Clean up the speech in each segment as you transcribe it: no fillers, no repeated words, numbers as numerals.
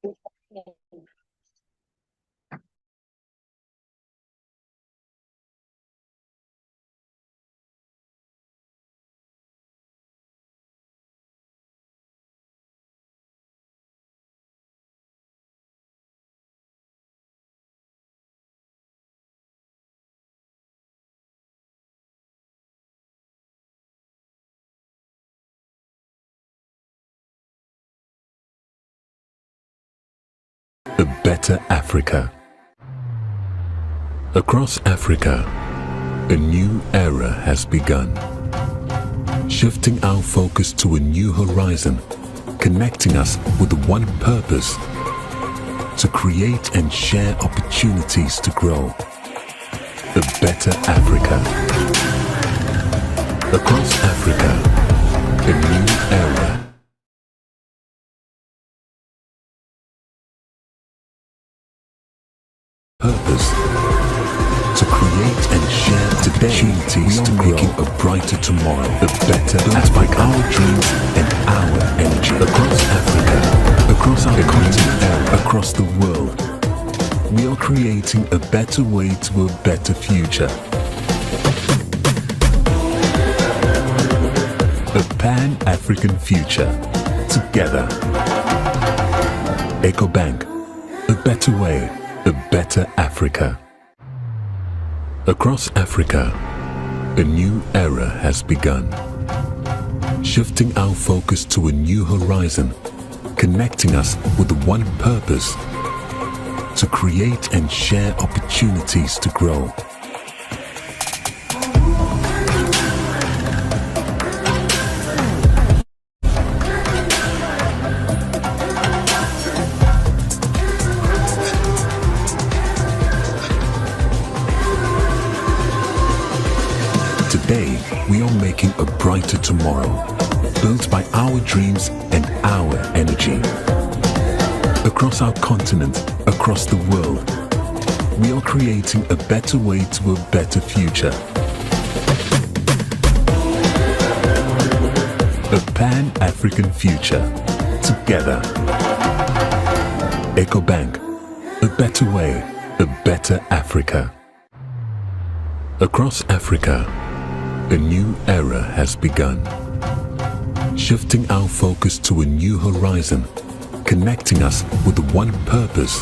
A better Africa. Across Africa, a new era has begun, shifting our focus to a new horizon, connecting us with one purpose: to create and share opportunities to grow. A better Africa. Across Africa, a new era. Purpose: to create and share opportunities to making a brighter tomorrow, a better built by our dreams and our energy. Across Africa, across our continent, across the world, we are creating a better way to a better future. A Pan-African future. Together. EcoBank. A better way. A better Africa. Across Africa, a new era has begun, shifting our focus to a new horizon, connecting us with one purpose: to create and share opportunities to grow. Today, we are making a brighter tomorrow, built by our dreams and our energy. Across our continent, across the world, we are creating a better way to a better future. A Pan-African future. Together. EcoBank. A better way, a better Africa. Across Africa, a new era has begun, shifting our focus to a new horizon, connecting us with one purpose: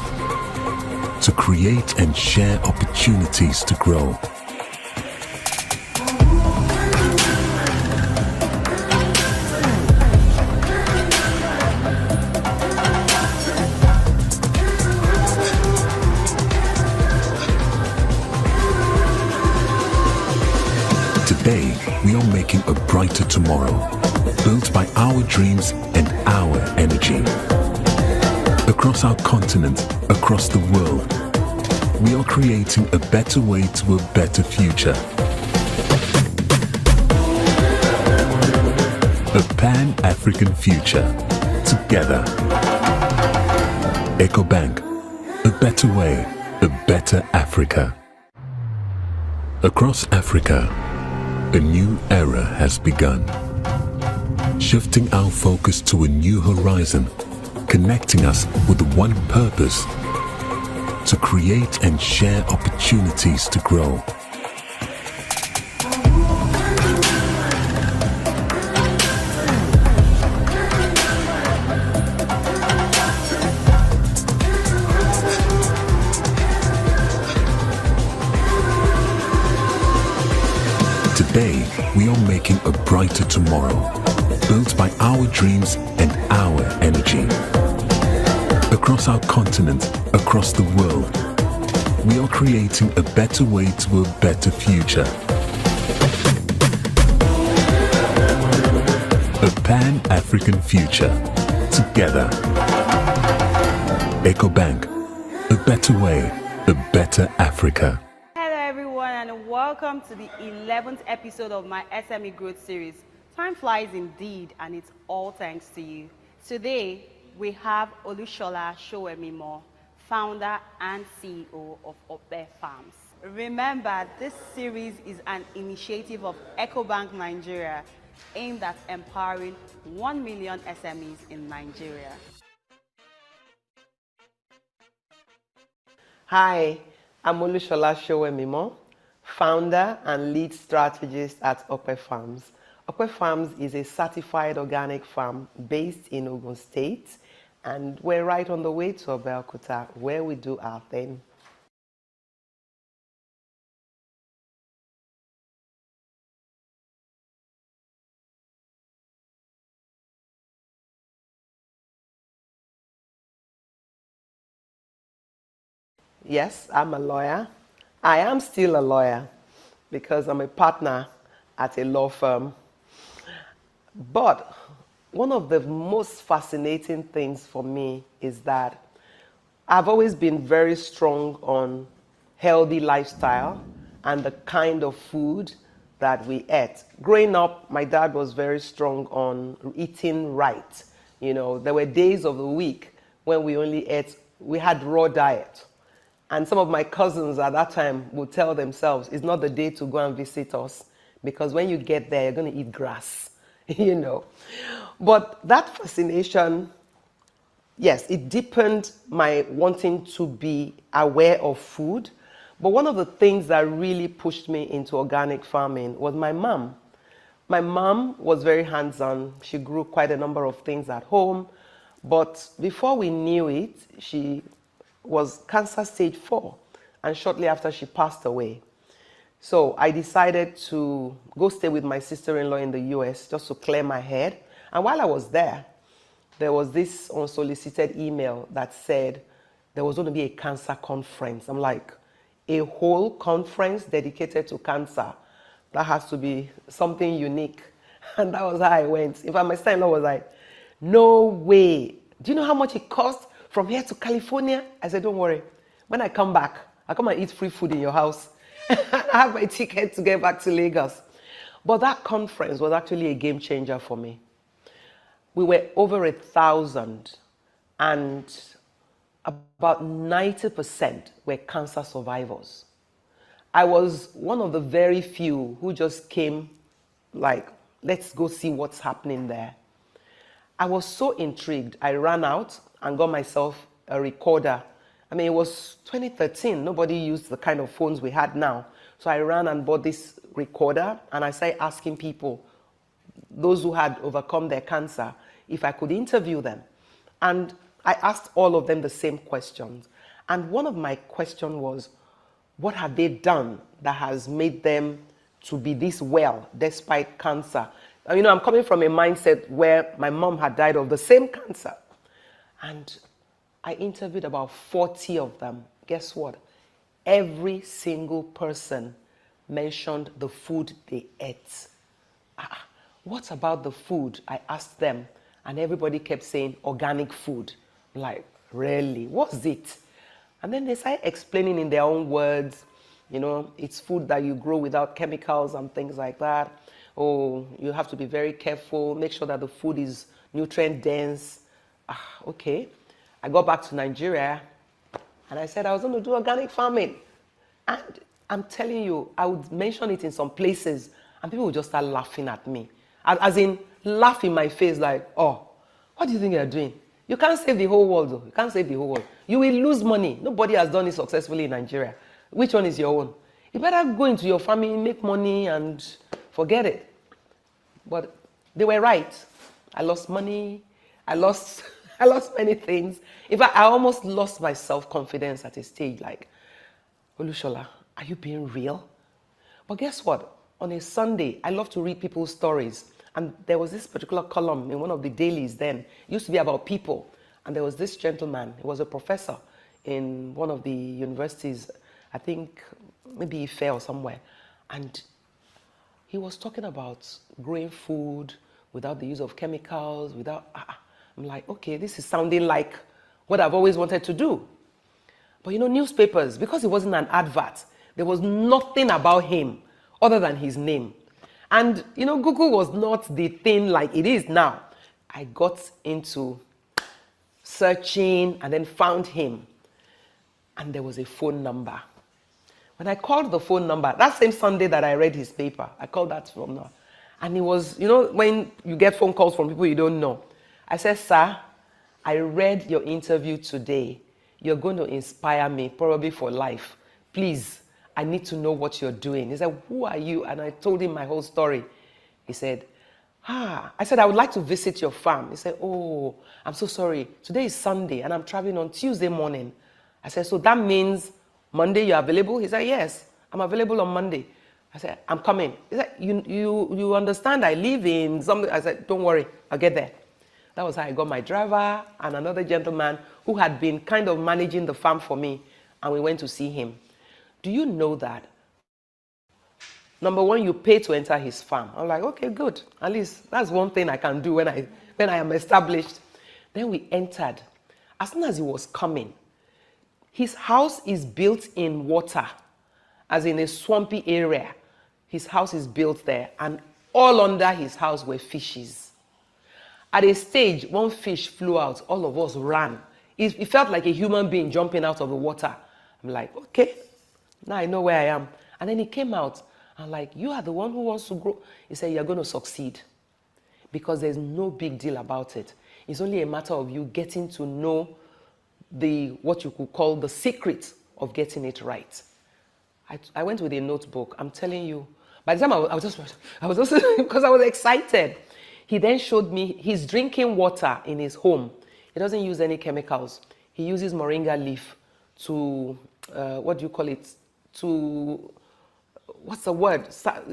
to create and share opportunities to grow. Today, we are making a brighter tomorrow, built by our dreams and our energy. Across our continent, across the world, we are creating a better way to a better future. A Pan-African future. Together. EcoBank. A better way, a better Africa. Across Africa, a new era has begun, shifting our focus to a new horizon, connecting us with one purpose: to create and share opportunities to grow. Today, we are making a brighter tomorrow, built by our dreams and our energy. Across our continent, across the world, we are creating a better way to a better future. A Pan-African future. Together. EcoBank. A better way, a better Africa. And welcome to the 11th episode of my SME Growth Series. Time flies indeed, and it's all thanks to you. Today, we have Olushola Showemimo, founder and CEO of Ope Farms. Remember, this series is an initiative of EcoBank Nigeria aimed at empowering 1 million SMEs in Nigeria. Hi, I'm Olushola Showemimo, founder and lead strategist at Okwe Farms. Okwe Farms is a certified organic farm based in Ogun State, and we're right on the way to Abeokuta, where we do our thing. Yes, I'm a lawyer. I am still a lawyer because I'm a partner at a law firm. But one of the most fascinating things for me is that I've always been very strong on healthy lifestyle and the kind of food that we ate. Growing up, my dad was very strong on eating right. You know, there were days of the week when we only ate, we had raw diet. And some of my cousins at that time would tell themselves, it's not the day to go and visit us because when you get there, you're going to eat grass, you know. But that fascination, yes, it deepened my wanting to be aware of food. But one of the things that really pushed me into organic farming was my mom. My mom was very hands-on. She grew quite a number of things at home. But before we knew it, she was cancer stage 4. And shortly after, she passed away. So I decided to go stay with my sister-in-law in the US just to clear my head. And while I was there was this unsolicited email that said there was going to be a cancer conference. I'm like, a whole conference dedicated to cancer? That has to be something unique. And that was how I went. In fact, my sister-in-law was like, no way. Do you know how much it costs from here to California? I said, don't worry. When I come back, I'll come and eat free food in your house. I have my ticket to get back to Lagos. But that conference was actually a game changer for me. We were over 1,000, and about 90% were cancer survivors. I was one of the very few who just came like, let's go see what's happening there. I was so intrigued. I ran out and got myself a recorder. I mean, it was 2013. Nobody used the kind of phones we had now. So I ran and bought this recorder, and I started asking people, those who had overcome their cancer, if I could interview them. And I asked all of them the same questions. And one of my questions was, what have they done that has made them to be this well despite cancer? You know, I'm coming from a mindset where my mom had died of the same cancer. And I interviewed about 40 of them. Guess what? Every single person mentioned the food they ate. What about the food? I asked them, and everybody kept saying organic food. I'm like, really? What's it? And then they started explaining in their own words, you know, it's food that you grow without chemicals and things like that. Oh, you have to be very careful, make sure that the food is nutrient dense. Okay. I got back to Nigeria and I said I was going to do organic farming. And I'm telling you, I would mention it in some places and people would just start laughing at me. As in, laugh in my face like, oh, what do you think you're doing? You can't save the whole world, though. You can't save the whole world. You will lose money. Nobody has done it successfully in Nigeria. Which one is your own? You better go into your family, make money, and forget it. But they were right. I lost money. I lost many things. In fact, I almost lost my self-confidence at a stage like, Olushola, are you being real? But guess what? On a Sunday, I love to read people's stories. And there was this particular column in one of the dailies then. It used to be about people. And there was this gentleman. He was a professor in one of the universities. I think maybe Ife or somewhere. And he was talking about growing food without the use of chemicals, without... I'm like, okay, this is sounding like what I've always wanted to do. But you know, newspapers, because it wasn't an advert, there was nothing about him other than his name. And you know, Google was not the thing like it is now. I got into searching and then found him. And there was a phone number. When I called the phone number, that same Sunday that I read his paper, I called that phone number. And he was, you know, when you get phone calls from people you don't know. I said, sir, I read your interview today. you're going to inspire me probably for life. Please, I need to know what you're doing. He said, who are you? And I told him my whole story. He said, I said, I would like to visit your farm. He said, oh, I'm so sorry. Today is Sunday and I'm traveling on Tuesday morning. I said, so that means Monday you're available? He said, yes, I'm available on Monday. I said, I'm coming. He said, you understand I live in something? I said, don't worry, I'll get there. That was how I got my driver and another gentleman who had been kind of managing the farm for me, and we went to see him. Do you know that? Number one, you pay to enter his farm. I'm like, okay, good. At least that's one thing I can do when I am established. Then we entered. As soon as he was coming, his house is built in water, as in a swampy area. His house is built there, and all under his house were fishes. At a stage, one fish flew out. All of us ran. It felt like a human being jumping out of the water. I'm like, okay, now I know where I am. And then he came out. I'm like, you are the one who wants to grow. He said, you're going to succeed because there's no big deal about it. It's only a matter of you getting to know what you could call the secret of getting it right. I went with a notebook. I'm telling you. By the time I was just because I was excited. He then showed me his drinking water in his home. He doesn't use any chemicals. He uses moringa leaf to, what do you call it? To, what's the word?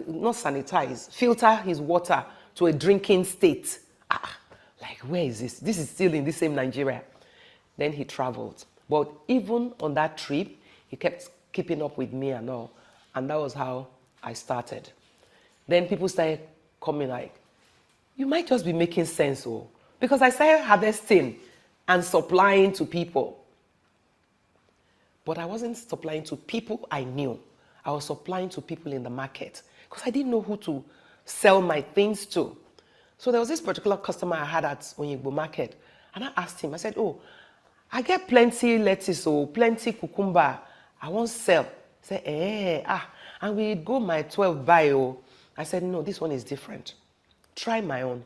Not sanitize. Filter his water to a drinking state. Like, where is this? This is still in the same Nigeria. Then he traveled. But even on that trip, he kept keeping up with me and all. And that was how I started. Then people started coming like, you might just be making sense, oh. Because I started harvesting and supplying to people. But I wasn't supplying to people I knew. I was supplying to people in the market because I didn't know who to sell my things to. So there was this particular customer I had at Onyigbo market, and I asked him, I said, oh, I get plenty lettuce or plenty cucumber. I won't sell. He said, and we go my 12 buy. Oh. I said, no, this one is different. Try my own.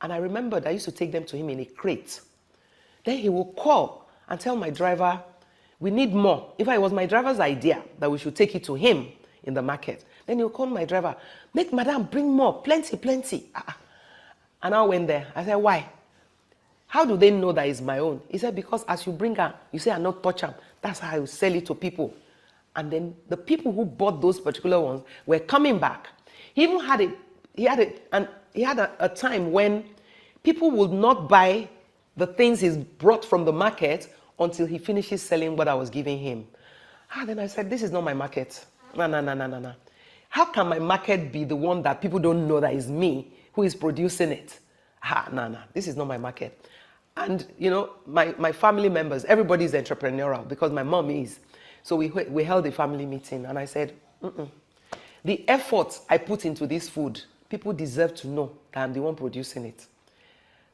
And I remembered I used to take them to him in a crate. Then he will call and tell my driver, we need more. In fact, it was my driver's idea that we should take it to him in the market. Then he'll call my driver, make madam bring more, plenty, plenty. And I went there. I said, why? How do they know that it's my own? He said, because as you bring her, you say I not touch them. That's how I will sell it to people. And then the people who bought those particular ones were coming back. He even had a time when people would not buy the things he's brought from the market until he finishes selling what I was giving him. Then I said, this is not my market. No. How can my market be the one that people don't know that is me who is producing it? No. This is not my market. And, you know, my family members, everybody is entrepreneurial because my mom is. So we held a family meeting and I said, the effort I put into this food, people deserve to know that I'm the one producing it.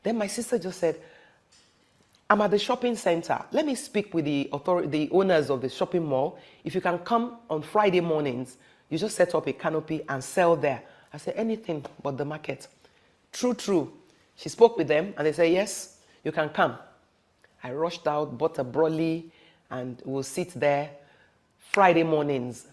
Then my sister just said, I'm at the shopping center. Let me speak with the owners of the shopping mall. If you can come on Friday mornings, you just set up a canopy and sell there. I said, anything but the market. True. She spoke with them and they said, yes, you can come. I rushed out, bought a brolly, and we'll sit there Friday mornings.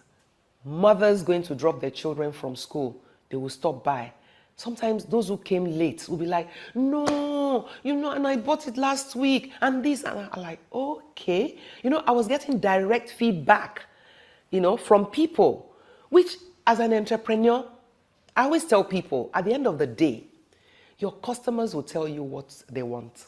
Mothers going to drop their children from school, they will stop by. Sometimes those who came late will be like, no, you know, and I bought it last week, and this, and I'm like, okay. You know, I was getting direct feedback, you know, from people, which as an entrepreneur, I always tell people, at the end of the day, your customers will tell you what they want.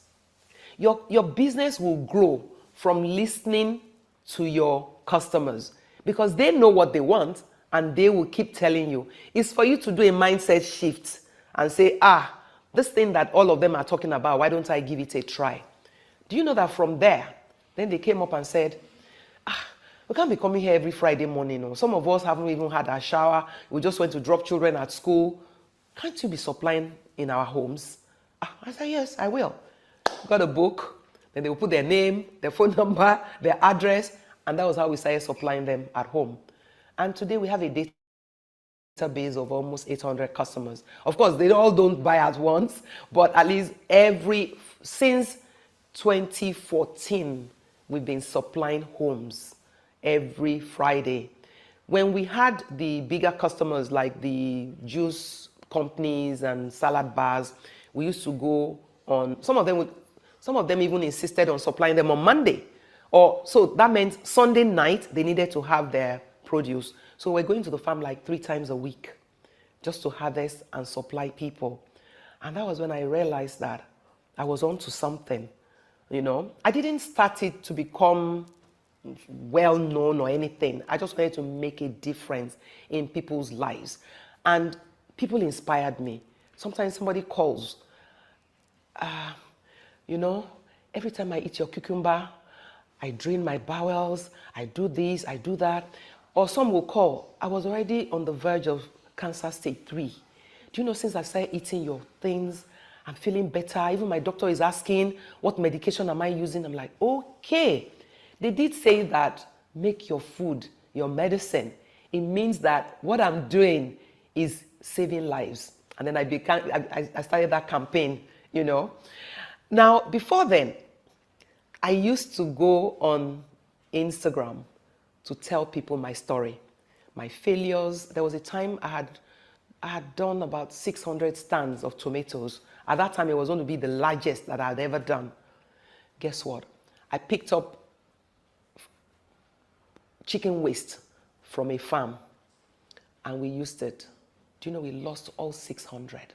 Your business will grow from listening to your customers because they know what they want and they will keep telling you. It's for you to do a mindset shift and say, this thing that all of them are talking about, why don't I give it a try? Do you know that from there, then they came up and said, we can't be coming here every Friday morning. Or some of us haven't even had a shower. We just went to drop children at school. Can't you be supplying in our homes? I said, yes, I will. Got a book. Then they will put their name, their phone number, their address, and that was how we started supplying them at home. And today we have a database of almost 800 customers. Of course, they all don't buy at once, but at least since 2014, we've been supplying homes every Friday. When we had the bigger customers like the juice companies and salad bars, we used to go on, some of them even insisted on supplying them on Monday. So that meant Sunday night, they needed to have their produce. So we're going to the farm like 3 times a week just to harvest and supply people. And that was when I realized that I was onto something, I didn't start it to become well known or anything. I just wanted to make a difference in people's lives. And people inspired me. Sometimes somebody calls, every time I eat your cucumber, I drain my bowels, I do this, I do that. Or some will call, I was already on the verge of cancer stage 3. Do you know, since I started eating your things, I'm feeling better. Even my doctor is asking, what medication am I using? I'm like, okay. They did say that make your food your medicine. It means that what I'm doing is saving lives. And then I started that campaign, Now, before then, I used to go on Instagram to tell people my story, my failures. There was a time I had done about 600 stands of tomatoes. At that time, it was going to be the largest that I had ever done. Guess what? I picked up chicken waste from a farm and we used it. Do you know we lost all 600?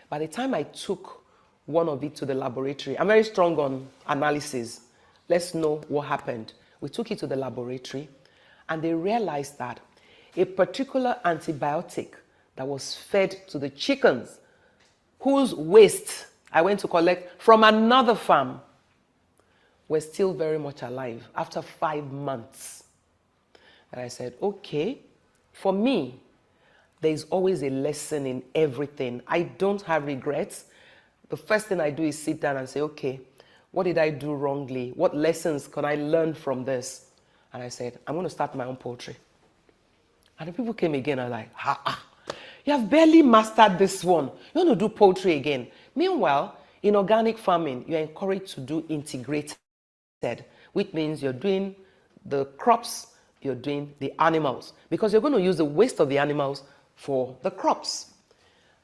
By the time I took one of it to the laboratory, I'm very strong on analysis. Let's know what happened. We took it to the laboratory and they realized that a particular antibiotic that was fed to the chickens, whose waste I went to collect from another farm, were still very much alive after 5 months. And I said, okay, for me, there's always a lesson in everything. I don't have regrets. The first thing I do is sit down and say, okay, what did I do wrongly? What lessons can I learn from this? And I said, I'm going to start my own poultry. And the people came again and like, you have barely mastered this one. You want to do poultry again. Meanwhile, in organic farming, you're encouraged to do integrated, which means you're doing the crops, you're doing the animals, because you're going to use the waste of the animals for the crops.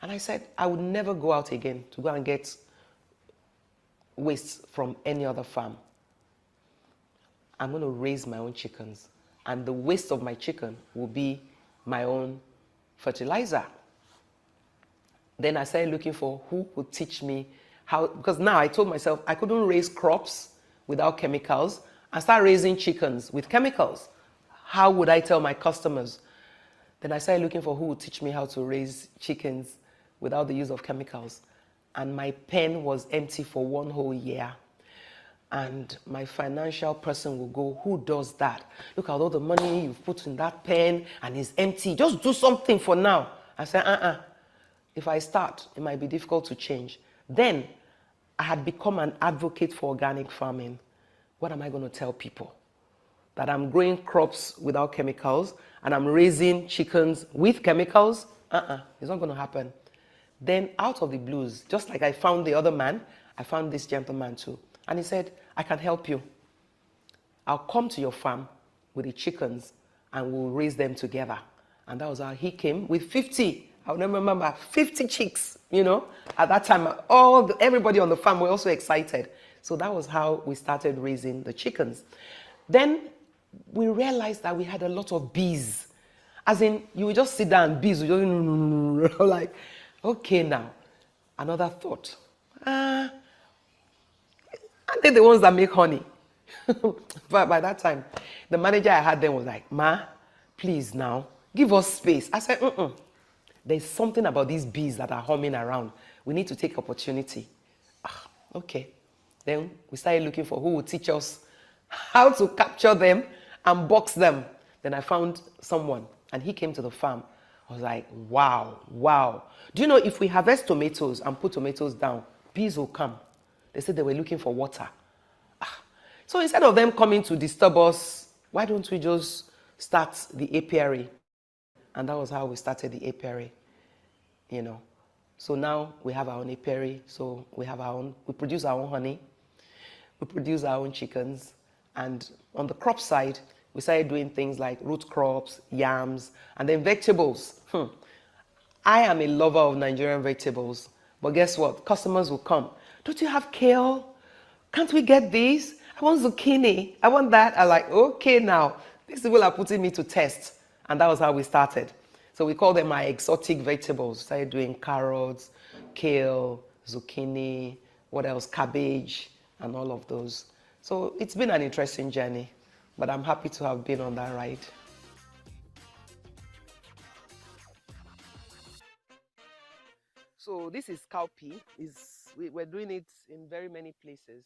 And I said, I would never go out again to go and get waste from any other farm. I'm going to raise my own chickens, and the waste of my chicken will be my own fertilizer. Then I started looking for who would teach me how, because now I told myself I couldn't raise crops without chemicals and start raising chickens with chemicals. How would I tell my customers? Then I started looking for who would teach me how to raise chickens without the use of chemicals. And my pen was empty for 1 whole year. And my financial person will go, who does that? Look at all the money you've put in that pen and it's empty. Just do something for now. I said, if I start, it might be difficult to change. Then I had become an advocate for organic farming. What am I going to tell people? That I'm growing crops without chemicals and I'm raising chickens with chemicals? It's not going to happen. Then out of the blues, just like I found the other man, I found this gentleman too. And he said, I can help you. I'll come to your farm with the chickens and we'll raise them together. And that was how he came with 50. I'll never remember, 50 chicks, At that time, everybody on the farm were also excited. So that was how we started raising the chickens. Then we realized that we had a lot of bees. As in, you would just sit down and bees would just like, okay now, another thought. Aren't they the ones that make honey? But by that time, the manager I had then was like, Ma, please now, give us space. I said, there's something about these bees that are humming around. We need to take opportunity. Okay. Then we started looking for who would teach us how to capture them and box them. Then I found someone and he came to the farm. I was like, wow. Do you know if we harvest tomatoes and put tomatoes down, bees will come. They said they were looking for water. So instead of them coming to disturb us, why don't we just start the apiary? And that was how we started the apiary, So now we have our own apiary. So we produce our own honey. We produce our own chickens. And on the crop side, we started doing things like root crops, yams, and then vegetables. I am a lover of Nigerian vegetables, but guess what? Customers will come. Don't you have kale? Can't we get this? I want zucchini. I want that. I'm like, okay now. These people are putting me to test. And that was how we started. So we call them my exotic vegetables. Started doing carrots, kale, zucchini, what else? Cabbage, and all of those. So it's been an interesting journey, but I'm happy to have been on that ride. So this is cowpea. We're doing it in very many places.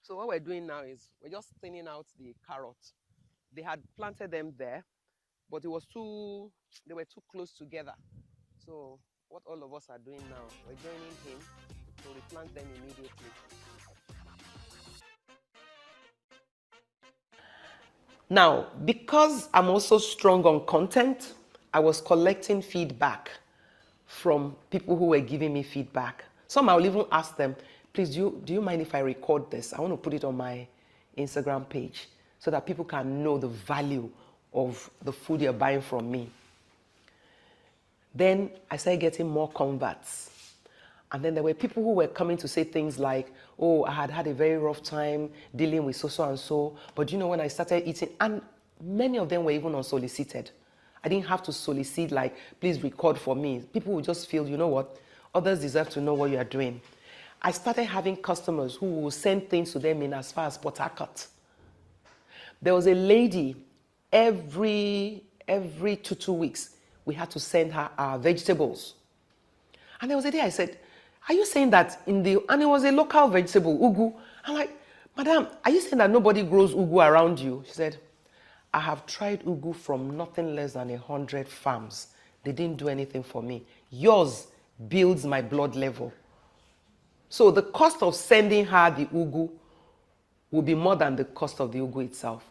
So what we're doing now is we're just thinning out the carrots. They had planted them there, but they were too close together. So what all of us are doing now, we're joining him to replant them immediately. Now, because I'm also strong on content, I was collecting feedback from people who were giving me feedback. Some I will even ask them, please, do you mind if I record this? I want to put it on my Instagram page so that people can know the value of the food you're buying from me. Then I started getting more converts. And then there were people who were coming to say things like, oh, I had a very rough time dealing with so and so. But you know, when I started eating, and many of them were even unsolicited. I didn't have to solicit, like, please record for me. People would just feel, you know what, others deserve to know what you are doing. I started having customers who will send things to them in as far as Port Harcourt. There was a lady, every 2 weeks, we had to send her our vegetables. And there was a day I said, are you saying that and it was a local vegetable, ugu. I'm like, madam, are you saying that nobody grows ugu around you? She said, I have tried ugu from nothing less than 100 farms. They didn't do anything for me. Yours builds my blood level. So the cost of sending her the ugu will be more than the cost of the ugu itself.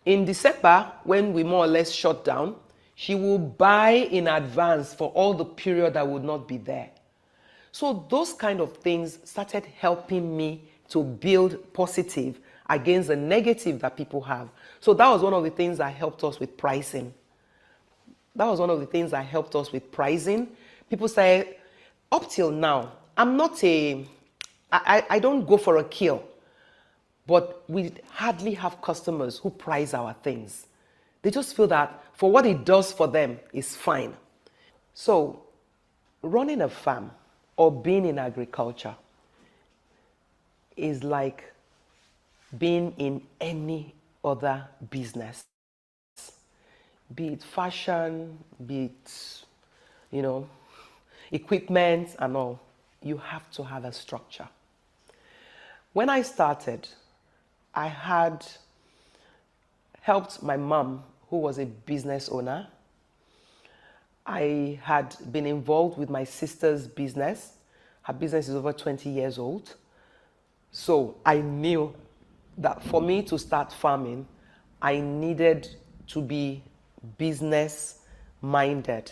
In December, when we more or less shut down, she will buy in advance for all the period that would not be there. So those kind of things started helping me to build positive against the negative that people have. So that was one of the things that helped us with pricing. People say, up till now, I don't go for a kill, but we hardly have customers who price our things. They just feel that for what it does for them is fine. So running a farm or being in agriculture is like being in any other business. Be it fashion, be it, equipment and all. You have to have a structure. When I started, I had helped my mom, who was a business owner. I had been involved with my sister's business. Her business is over 20 years old. So I knew that for me to start farming, I needed to be business minded.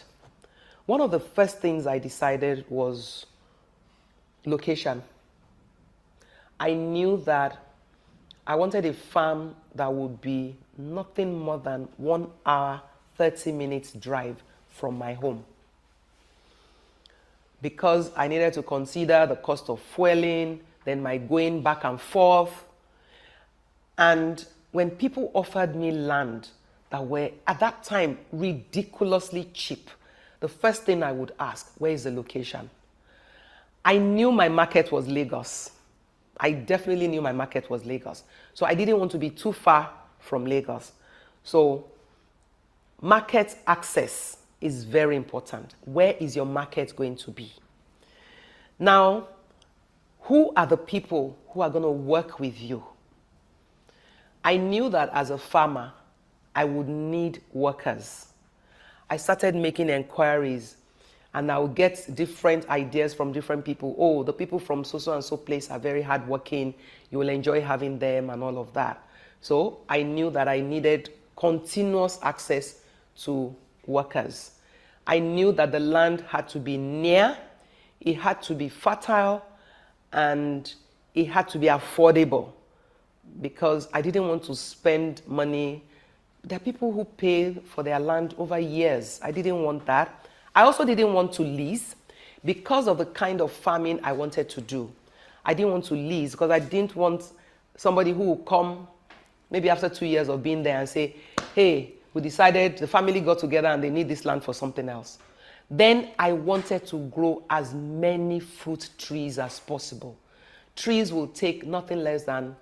One of the first things I decided was location. I knew that I wanted a farm that would be nothing more than 1 hour, 30 minutes drive from my home. Because I needed to consider the cost of fueling, then my going back and forth. And when people offered me land that were at that time ridiculously cheap, the first thing I would ask, where is the location? I knew my market was Lagos. I definitely knew my market was Lagos. So I didn't want to be too far from Lagos. So market access is very important. Where is your market going to be? Now, who are the people who are going to work with you? I knew that as a farmer, I would need workers. I started making inquiries and I would get different ideas from different people. Oh, the people from so and so place are very hardworking. You will enjoy having them and all of that. So I knew that I needed continuous access to workers. I knew that the land had to be near, it had to be fertile, and it had to be affordable because I didn't want to spend money. There are people who pay for their land over years. I didn't want that. I also didn't want to lease because of the kind of farming I wanted to do. I didn't want to lease because I didn't want somebody who would come maybe after 2 years of being there and say, hey, we decided the family got together and they need this land for something else. Then I wanted to grow as many fruit trees as possible. Trees will take nothing less than,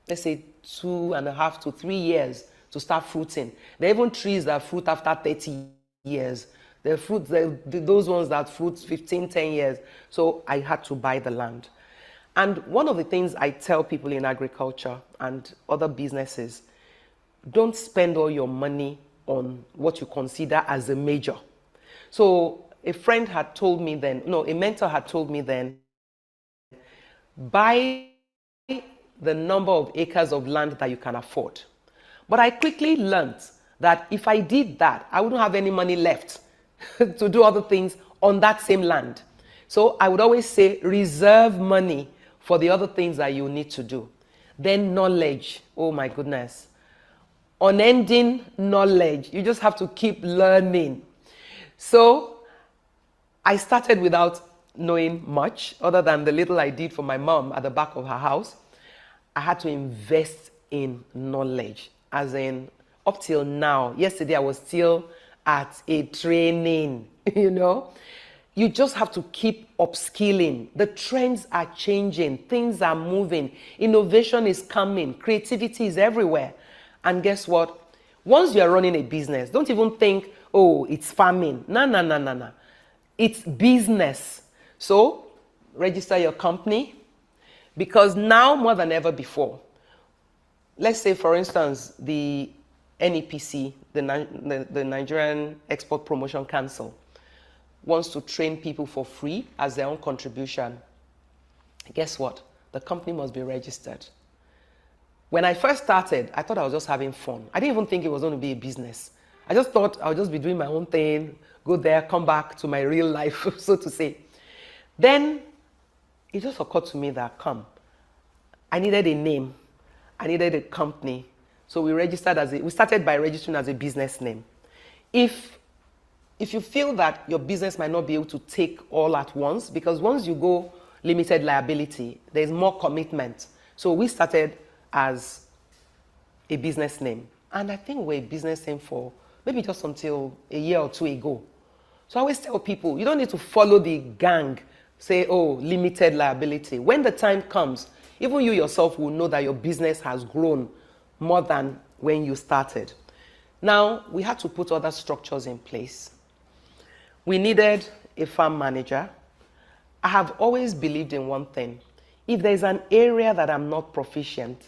let's say, 2.5 to 3 years to start fruiting. There are even trees that fruit after 30 years. There are those ones that fruit 15, 10 years. So I had to buy the land. And one of the things I tell people in agriculture and other businesses, don't spend all your money on what you consider as a major. So a friend had told me then, no, a mentor had told me then, buy the number of acres of land that you can afford. But I quickly learned that if I did that, I wouldn't have any money left to do other things on that same land. So I would always say, reserve money for the other things that you need to do. Then knowledge, oh my goodness. Unending knowledge. You just have to keep learning. So I started without knowing much other than the little I did for my mom at the back of her house. I had to invest in knowledge, as in up till now. Yesterday I was still at a training, you know. You just have to keep upskilling. The trends are changing. Things are moving. Innovation is coming. Creativity is everywhere. And guess what? Once you're running a business, don't even think, oh, it's farming. No. It's business. So register your company because now more than ever before, let's say, for instance, the NEPC, the Nigerian Export Promotion Council, wants to train people for free as their own contribution. Guess what? The company must be registered. When I first started, I thought I was just having fun. I didn't even think it was going to be a business. I just thought I would just be doing my own thing, go there, come back to my real life, so to say. Then it just occurred to me that, I needed a name. I needed a company. So we started by registering as a business name. If you feel that your business might not be able to take all at once, because once you go limited liability, there's more commitment. So we started as a business name. And I think we're a business name for maybe just until a year or two ago. So I always tell people, you don't need to follow the gang, say, oh, limited liability. When the time comes, even you yourself will know that your business has grown more than when you started. Now, we had to put other structures in place. We needed a farm manager. I have always believed in one thing. If there's an area that I'm not proficient,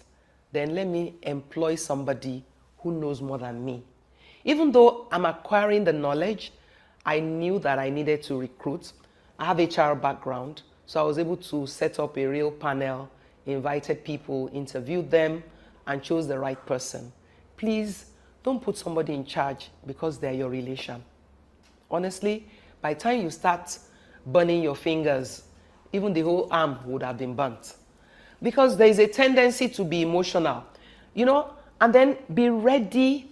then let me employ somebody who knows more than me. Even though I'm acquiring the knowledge, I knew that I needed to recruit. I have HR background, so I was able to set up a real panel, invited people, interviewed them, and chose the right person. Please don't put somebody in charge because they're your relation. Honestly, by the time you start burning your fingers, even the whole arm would have been burnt. Because there is a tendency to be emotional, you know, and then be ready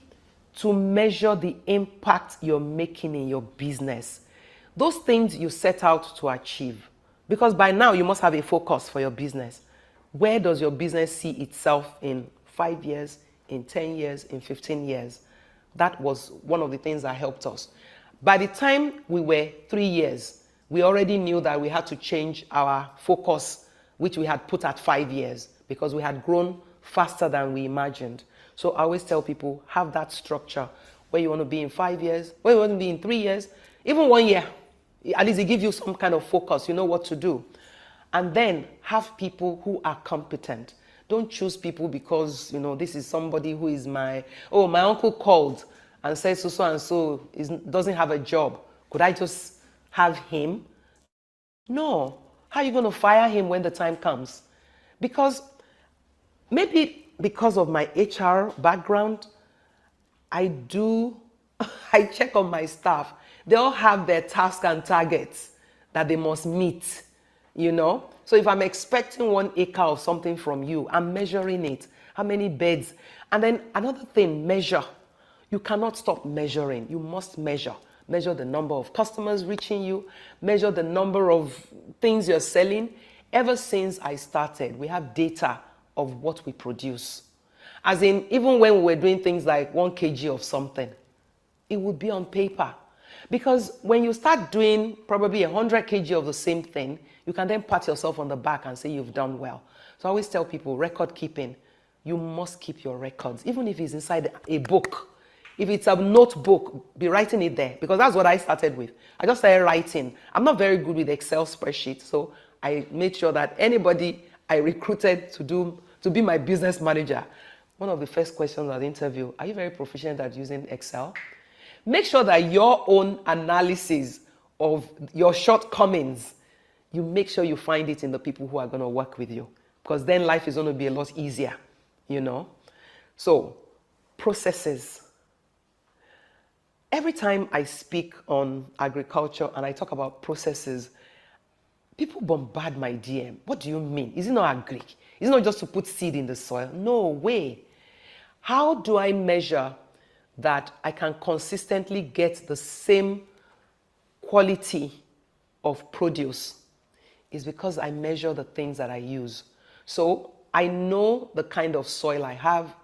to measure the impact you're making in your business. Those things you set out to achieve. Because by now you must have a focus for your business. Where does your business see itself in 5 years, in 10 years, in 15 years? That was one of the things that helped us. By the time we were 3 years, we already knew that we had to change our focus, which we had put at 5 years, because we had grown faster than we imagined. So I always tell people, have that structure where you want to be in 5 years, where you want to be in 3 years, even 1 year. At least it gives you some kind of focus, you know what to do. And then have people who are competent. Don't choose people because, you know, this is somebody who is my uncle called and said so and so doesn't have a job. Could I just have him? No. How are you going to fire him when the time comes? Because maybe because of my HR background, I check on my staff. They all have their tasks and targets that they must meet, you know. So if I'm expecting 1 acre of something from you, I'm measuring it. How many beds? And then another thing, measure. You cannot stop measuring. You must measure. Measure the number of customers reaching you. Measure the number of things you're selling. Ever since I started, we have data of what we produce. As in, even when we were doing things like 1 kg of something, it would be on paper. Because when you start doing probably 100 kg of the same thing, you can then pat yourself on the back and say you've done well. So I always tell people, record keeping, you must keep your records, even if it's inside a book. If it's a notebook, be writing it there, because that's what I started with. I just started writing. I'm not very good with Excel spreadsheets, so I made sure that anybody I recruited to be my business manager, one of the first questions at the interview, are you very proficient at using Excel? Make sure that your own analysis of your shortcomings, you make sure you find it in the people who are going to work with you, because then life is going to be a lot easier, you know. So, processes. Every time I speak on agriculture and I talk about processes, people bombard my DM. What do you mean? Is it not agric? Is it not just to put seed in the soil? No way. How do I measure that I can consistently get the same quality of produce? Is because I measure the things that I use. So I know the kind of soil I have.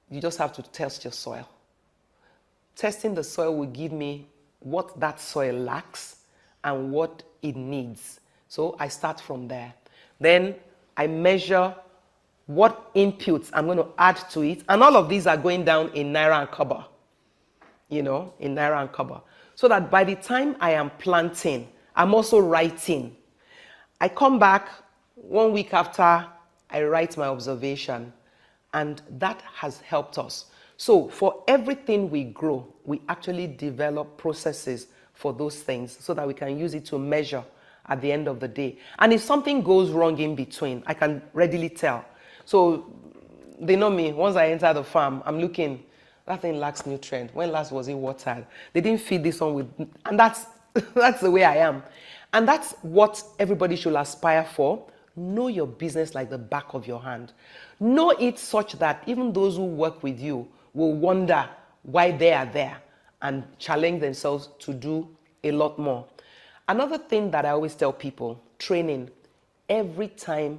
You just have to test your soil. Testing the soil will give me what that soil lacks and what it needs. So I start from there. Then I measure what inputs I'm going to add to it. And all of these are going down in Naira and Kobo. You know, in Naira and Kobo. So that by the time I am planting, I'm also writing. I come back 1 week after I write my observation. And that has helped us. So for everything we grow, we actually develop processes for those things so that we can use it to measure at the end of the day. And if something goes wrong in between, I can readily tell. So they know me. Once I enter the farm, I'm looking, that thing lacks nutrient. When last was it watered? They didn't feed this one with, and that's the way I am. And that's what everybody should aspire for. Know your business like the back of your hand. Know it such that even those who work with you will wonder why they are there and challenge themselves to do a lot more. Another thing that I always tell people, training. Every time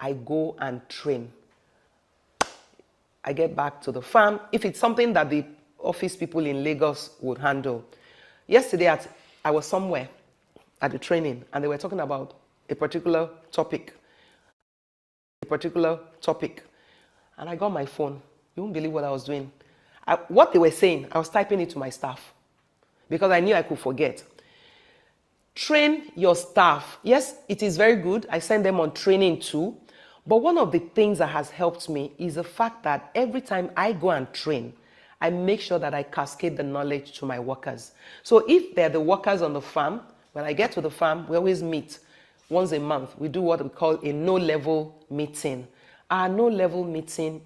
I go and train, I get back to the farm. If it's something that the office people in Lagos would handle. Yesterday, I was somewhere at the training and they were talking about a particular topic. And I got my phone. You won't believe what I was doing. What they were saying, I was typing it to my staff because I knew I could forget. Train your staff. Yes, it is very good. I send them on training too. But one of the things that has helped me is the fact that every time I go and train, I make sure that I cascade the knowledge to my workers. So if they're the workers on the farm, when I get to the farm, we always meet once a month. We do what we call a no-level meeting. Our no-level meeting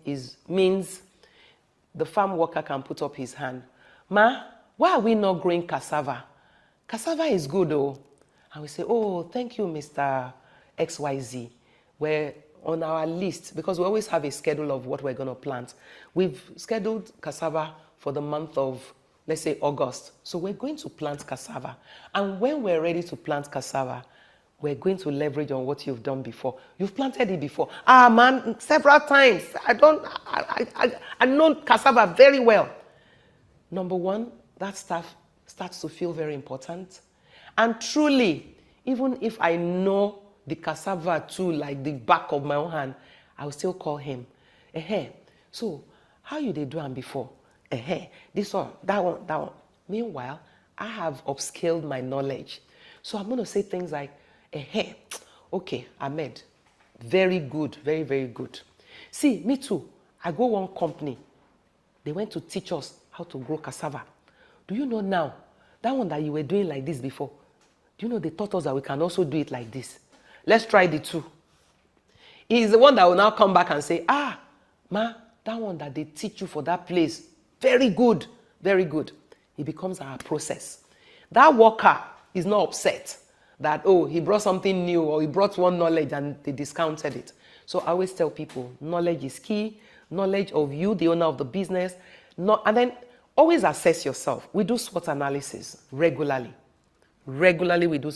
means the farm worker can put up his hand. Ma, why are we not growing cassava? Cassava is good, oh. And we say, oh, thank you, Mr. XYZ. We're on our list because we always have a schedule of what we're going to plant. We've scheduled cassava for the month of, let's say, August. So we're going to plant cassava. And when we're ready to plant cassava, we're going to leverage on what you've done before. You've planted it before. Ah, man, several times. I know cassava very well. Number one, that stuff starts to feel very important. And truly, even if I know the cassava too, like the back of my own hand, I will still call him. So, how you did do them before? This one, that one, that one. Meanwhile, I have upscaled my knowledge. So I'm going to say things like, okay, Ahmed, very good, very, very good. See, me too. I go one company. They went to teach us how to grow cassava. Do you know now, that one that you were doing like this before, do you know they taught us that we can also do it like this? Let's try the two. He's the one that will now come back and say, ma, that one that they teach you for that place, very good, very good. It becomes our process. That worker is not upset that, oh, he brought something new or he brought one knowledge and they discounted it. So I always tell people, knowledge is key, knowledge of you, the owner of the business, and then always assess yourself. We do SWOT analysis regularly. Regularly we do.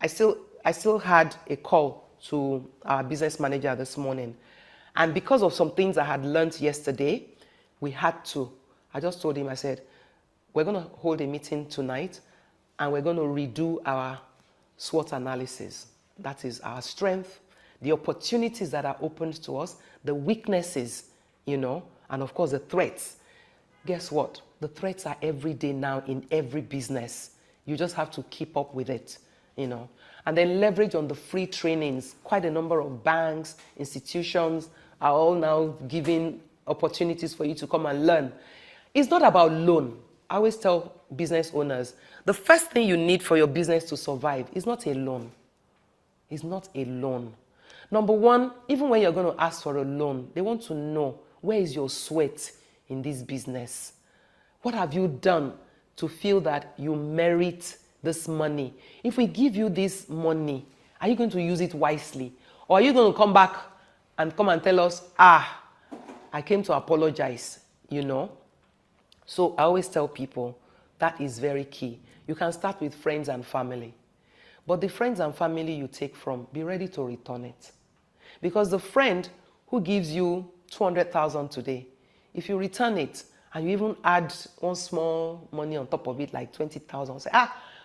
I still had a call to our business manager this morning. And because of some things I had learned yesterday, we had to. I just told him, I said, we're going to hold a meeting tonight and we're going to redo our SWOT analysis. That is our strength, the opportunities that are opened to us, the weaknesses, and of course the threats. Guess what? The threats are every day now in every business. You just have to keep up with it, And then leverage on the free trainings. Quite a number of banks, institutions are all now giving opportunities for you to come and learn. It's not about loan. I always tell business owners, the first thing you need for your business to survive is not a loan. It's not a loan. Number one, even when you're going to ask for a loan, they want to know, where is your sweat in this business? What have you done to feel that you merit this money? If we give you this money, are you going to use it wisely? Or are you going to come back and tell us, I came to apologize, So I always tell people that is very key. You can start with friends and family. But the friends and family you take from, be ready to return it. Because the friend who gives you 200,000 today, if you return it and you even add one small money on top of it, like 20,000, say,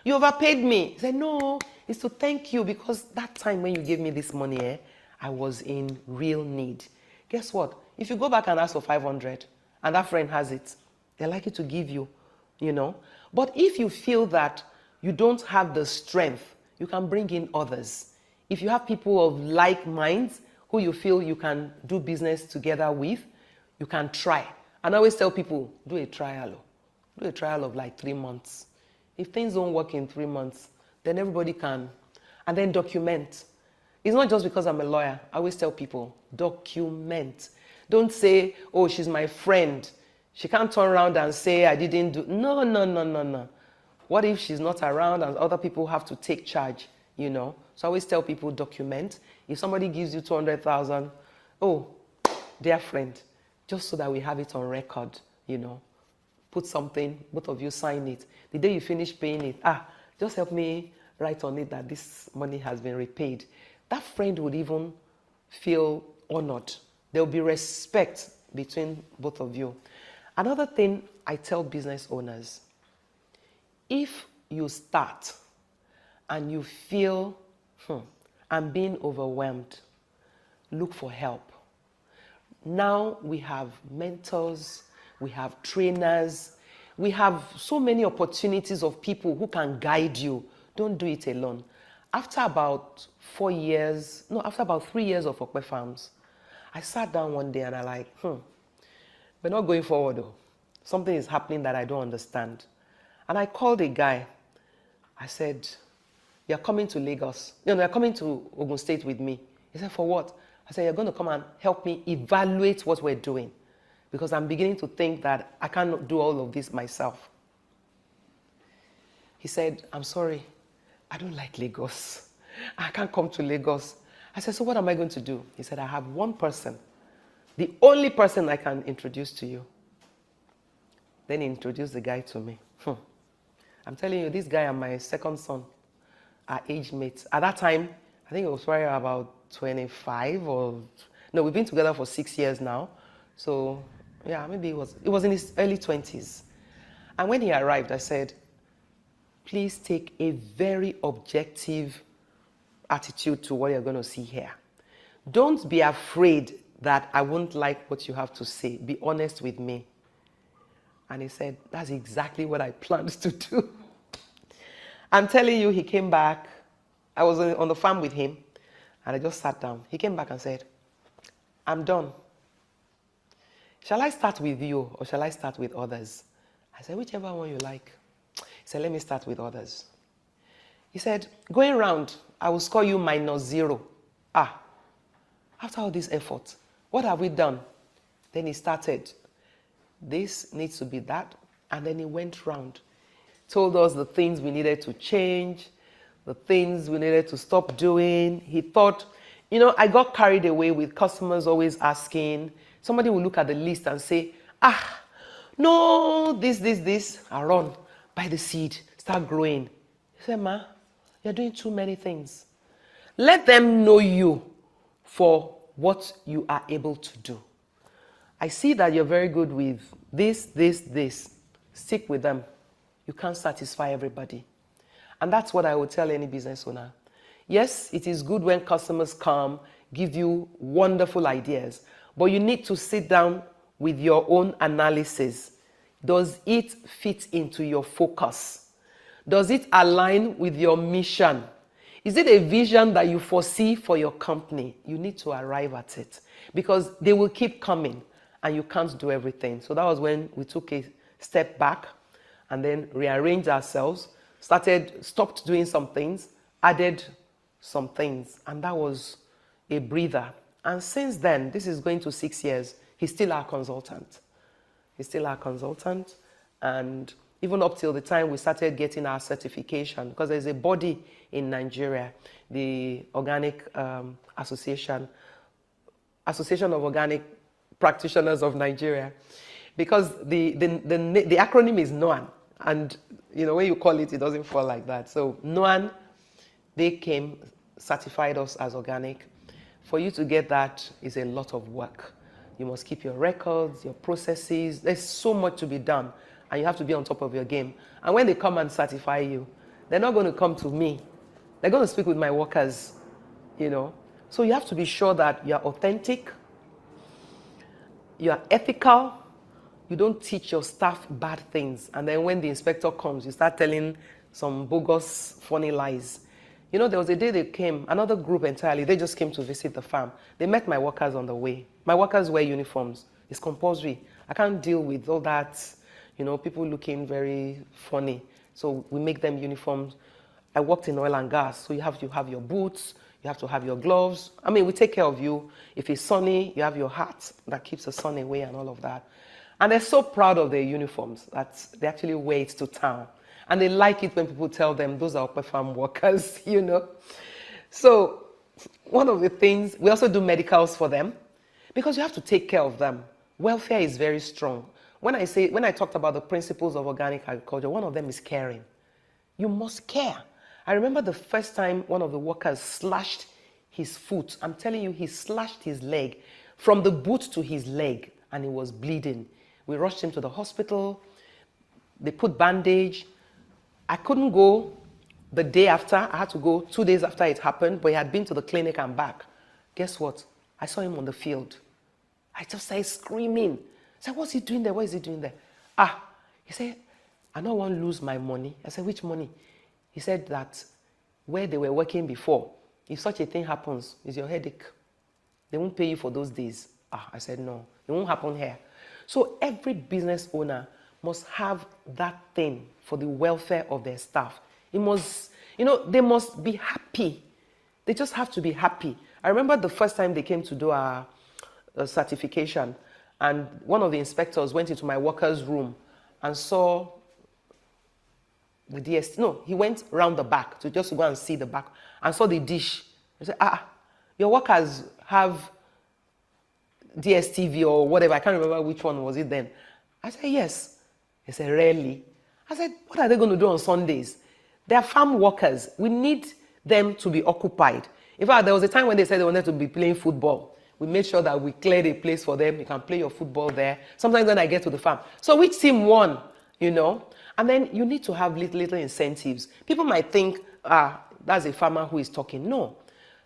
you overpaid me. Say, no, it's to thank you because that time when you gave me this money, I was in real need. Guess what? If you go back and ask for 500 and that friend has it, they're likely to give you, But if you feel that you don't have the strength, you can bring in others. If you have people of like minds who you feel you can do business together with, you can try. And I always tell people, do a trial. Do a trial of like 3 months. If things don't work in 3 months, then everybody can. And then document. It's not just because I'm a lawyer. I always tell people, document. Don't say, oh, she's my friend. She can't turn around and say, I didn't do. No. What if she's not around and other people have to take charge, So I always tell people, document. If somebody gives you 200,000, oh, dear friend, just so that we have it on record, Put something, both of you sign it. The day you finish paying it, just help me write on it that this money has been repaid. That friend would even feel honored. There will be respect between both of you. Another thing I tell business owners, if you start and you feel, I'm being overwhelmed, look for help. Now we have mentors, we have trainers, we have so many opportunities of people who can guide you. Don't do it alone. After about 3 years of Okpe Farms, I sat down one day and I we're not going forward though. Something is happening that I don't understand. And I called a guy. I said, you're coming to Lagos. You're coming to Ogun State with me. He said, for what? I said, you're going to come and help me evaluate what we're doing. Because I'm beginning to think that I cannot do all of this myself. He said, I'm sorry, I don't like Lagos. I can't come to Lagos. I said, so what am I going to do? He said, I have one person, the only person I can introduce to you. Then he introduced the guy to me. I'm telling you, this guy and my second son are age mates. At that time, I think it was probably about 25 we've been together for 6 years now. So yeah, maybe it was in his early 20s. And when he arrived, I said, please take a very objective attitude to what you're going to see here. Don't be afraid that I won't like what you have to say. Be honest with me. And he said, that's exactly what I planned to do. I'm telling you, he came back. I was on the farm with him, and I just sat down. He came back and said, I'm done. Shall I start with you or shall I start with others? I said, whichever one you like. He said, let me start with others. He said, going round, I will score you -0. After all this effort, what have we done? Then he started. This needs to be that. And then he went round, told us the things we needed to change, the things we needed to stop doing. He thought, I got carried away with customers always asking. Somebody will look at the list and say, no, this. I run, buy the seed, start growing. He said, Ma, you're doing too many things. Let them know you for what you are able to do. I see that you're very good with this. Stick with them. You can't satisfy everybody. And that's what I would tell any business owner. Yes, it is good when customers come, give you wonderful ideas, but you need to sit down with your own analysis. Does it fit into your focus? Does it align with your mission? Is it a vision that you foresee for your company? You need to arrive at it because they will keep coming and you can't do everything. So that was when we took a step back and then rearranged ourselves, stopped doing some things, added some things, and that was a breather. And since then, this is going to 6 years, he's still our consultant. He's still our consultant, and even up till the time we started getting our certification, because there's a body in Nigeria, the Organic Association of Organic Practitioners of Nigeria, because the acronym is NOAN, and when you call it, it doesn't fall like that. So NOAN, they came, certified us as organic. For you to get that is a lot of work. You must keep your records, your processes. There's so much to be done, and you have to be on top of your game. And when they come and certify you, they're not going to come to me. They're going to speak with my workers, So you have to be sure that you're authentic, you're ethical, you don't teach your staff bad things. And then when the inspector comes, you start telling some bogus, funny lies. There was a day they came, another group entirely, they just came to visit the farm. They met my workers on the way. My workers wear uniforms. It's compulsory. I can't deal with all that, people looking very funny. So we make them uniforms. I worked in oil and gas, so you have to have your boots, you have to have your gloves. We take care of you. If it's sunny, you have your hat that keeps the sun away and all of that. And they're so proud of their uniforms that they actually wear it to town. And they like it when people tell them those are upper farm workers, So one of the things, we also do medicals for them because you have to take care of them. Welfare is very strong. When I talked about the principles of organic agriculture, one of them is caring. You must care. I remember the first time one of the workers slashed his foot. I'm telling you, he slashed his leg from the boot to his leg and he was bleeding. We rushed him to the hospital. They put bandage. I couldn't go the day after. I had to go 2 days after it happened, but he had been to the clinic and back. Guess what? I saw him on the field. I just started screaming. I said, what's he doing there? What is he doing there? He said, I don't want to lose my money. I said, which money? He said that where they were working before, if such a thing happens, it's your headache. They won't pay you for those days. I said, no, it won't happen here. So every business owner must have that thing for the welfare of their staff. It must, they must be happy. They just have to be happy. I remember the first time they came to do our certification, and one of the inspectors went into my worker's room and saw the DST. No, he went round the back to just go and see the back and saw the dish. He said, your workers have DSTV or whatever. I can't remember which one was it then. I said, yes. He said, really? I said, what are they going to do on Sundays? They are farm workers. We need them to be occupied. In fact, there was a time when they said they wanted to be playing football. We made sure that we cleared a place for them. You can play your football there. Sometimes when I get to the farm. So which team won, And then you need to have little incentives. People might think, that's a farmer who is talking. No.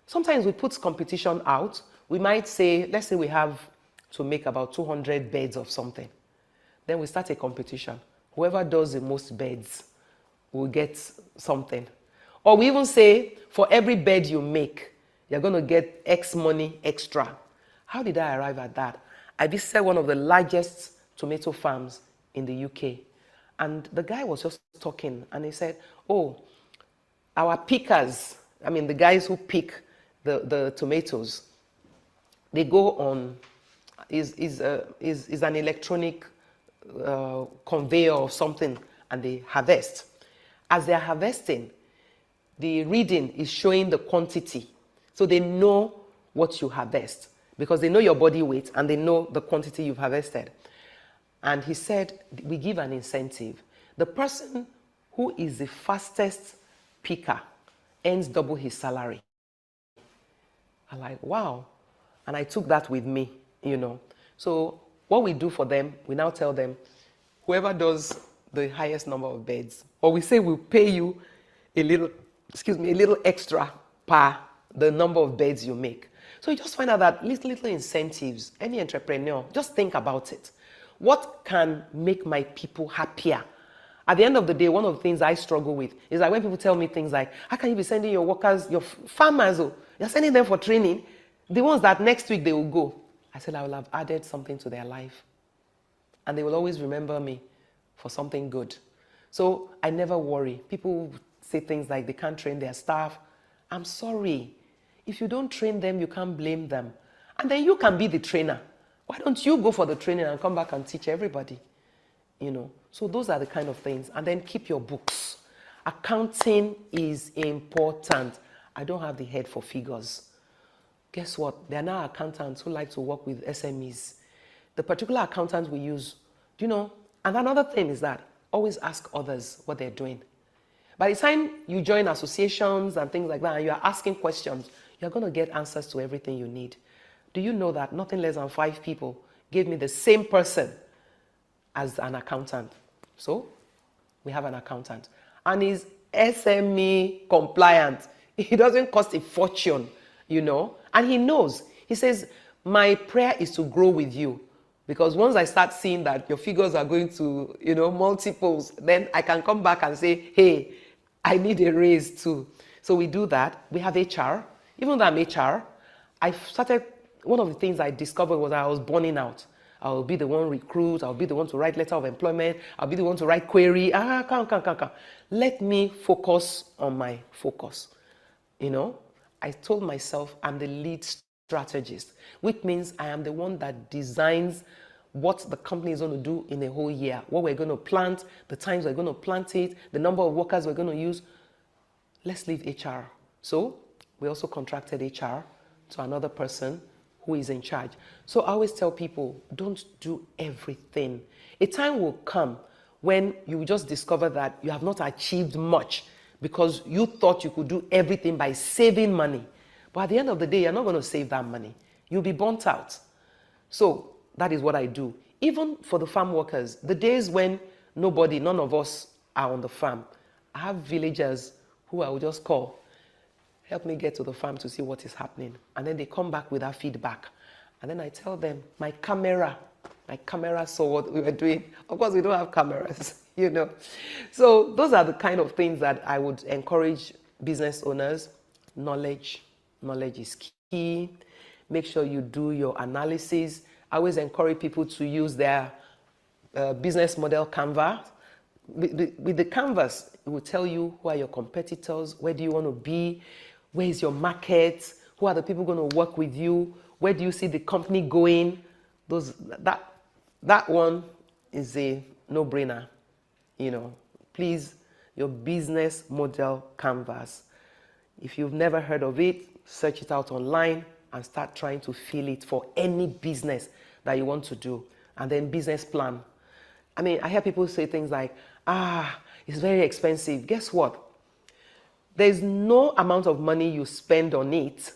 Sometimes we put competition out. We might say, let's say we have to make about 200 beds of something. Then we start a competition. Whoever does the most beds will get something. Or we even say, for every bed you make, you're going to get X money extra. How did I arrive at that? I visited one of the largest tomato farms in the UK. And the guy was just talking, and he said, our pickers, the guys who pick the tomatoes, they go on, is an electronic conveyor or something, and they harvest. As they're harvesting, the reading is showing the quantity. So they know what you harvest because they know your body weight and they know the quantity you've harvested. And he said, we give an incentive. The person who is the fastest picker earns double his salary. I'm like, wow. And I took that with me, you know. So what we do for them, we now tell them, whoever does the highest number of beds, or we say we'll pay you a little extra per the number of beds you make. So you just find out that little incentives, any entrepreneur, just think about it. What can make my people happier? At the end of the day, one of the things I struggle with is that when people tell me things like, how can you be sending your workers, your farmers, you're sending them for training, the ones that next week they will go. I said, I will have added something to their life. And they will always remember me for something good. So I never worry. People say things like they can't train their staff. I'm sorry. If you don't train them, you can't blame them. And then you can be the trainer. Why don't you go for the training and come back and teach everybody? You know, so those are the kind of things. And then keep your books. Accounting is important. I don't have the head for figures. Guess what? There are now accountants who like to work with SMEs. The particular accountants we use, you know, and another thing is that always ask others what they're doing. By the time you join associations and things like that, and you are asking questions, you're going to get answers to everything you need. Do you know that nothing less than 5 people gave me the same person as an accountant? So we have an accountant. And he's SME compliant. It doesn't cost a fortune, you know. And he knows. He says, my prayer is to grow with you. Because once I start seeing that your figures are going to, you know, multiples, then I can come back and say, hey, I need a raise too. So we do that. We have HR. Even though I'm HR, one of the things I discovered was I was burning out. I'll be the one recruit. I'll be the one to write letter of employment. I'll be the one to write query. Come. Let me focus on my focus. You know, I told myself I'm the lead strategist, which means I am the one that designs what the company is going to do in a whole year, what we're going to plant, the times we're going to plant it, the number of workers we're going to use. Let's leave HR. So we also contracted HR to another person who is in charge. So I always tell people, don't do everything. A time will come when you will just discover that you have not achieved much because you thought you could do everything by saving money. But at the end of the day, you're not going to save that money. You'll be burnt out. So that is what I do. Even for the farm workers, the days when none of us are on the farm, I have villagers who I will just call, help me get to the farm to see what is happening. And then they come back with that feedback. And then I tell them, my camera saw what we were doing. Of course, we don't have cameras, you know. So those are the kind of things that I would encourage business owners. Knowledge is key. Make sure you do your analysis. I always encourage people to use their business model canvas. With the canvas, it will tell you who are your competitors, where do you want to be, where is your market, who are the people going to work with you, where do you see the company going. That one is a no-brainer. You know, please, your business model canvas. If you've never heard of it, search it out online and start trying to fill it for any business that you want to do. And then business plan. I mean, I hear people say things like, it's very expensive. Guess what? There's no amount of money you spend on it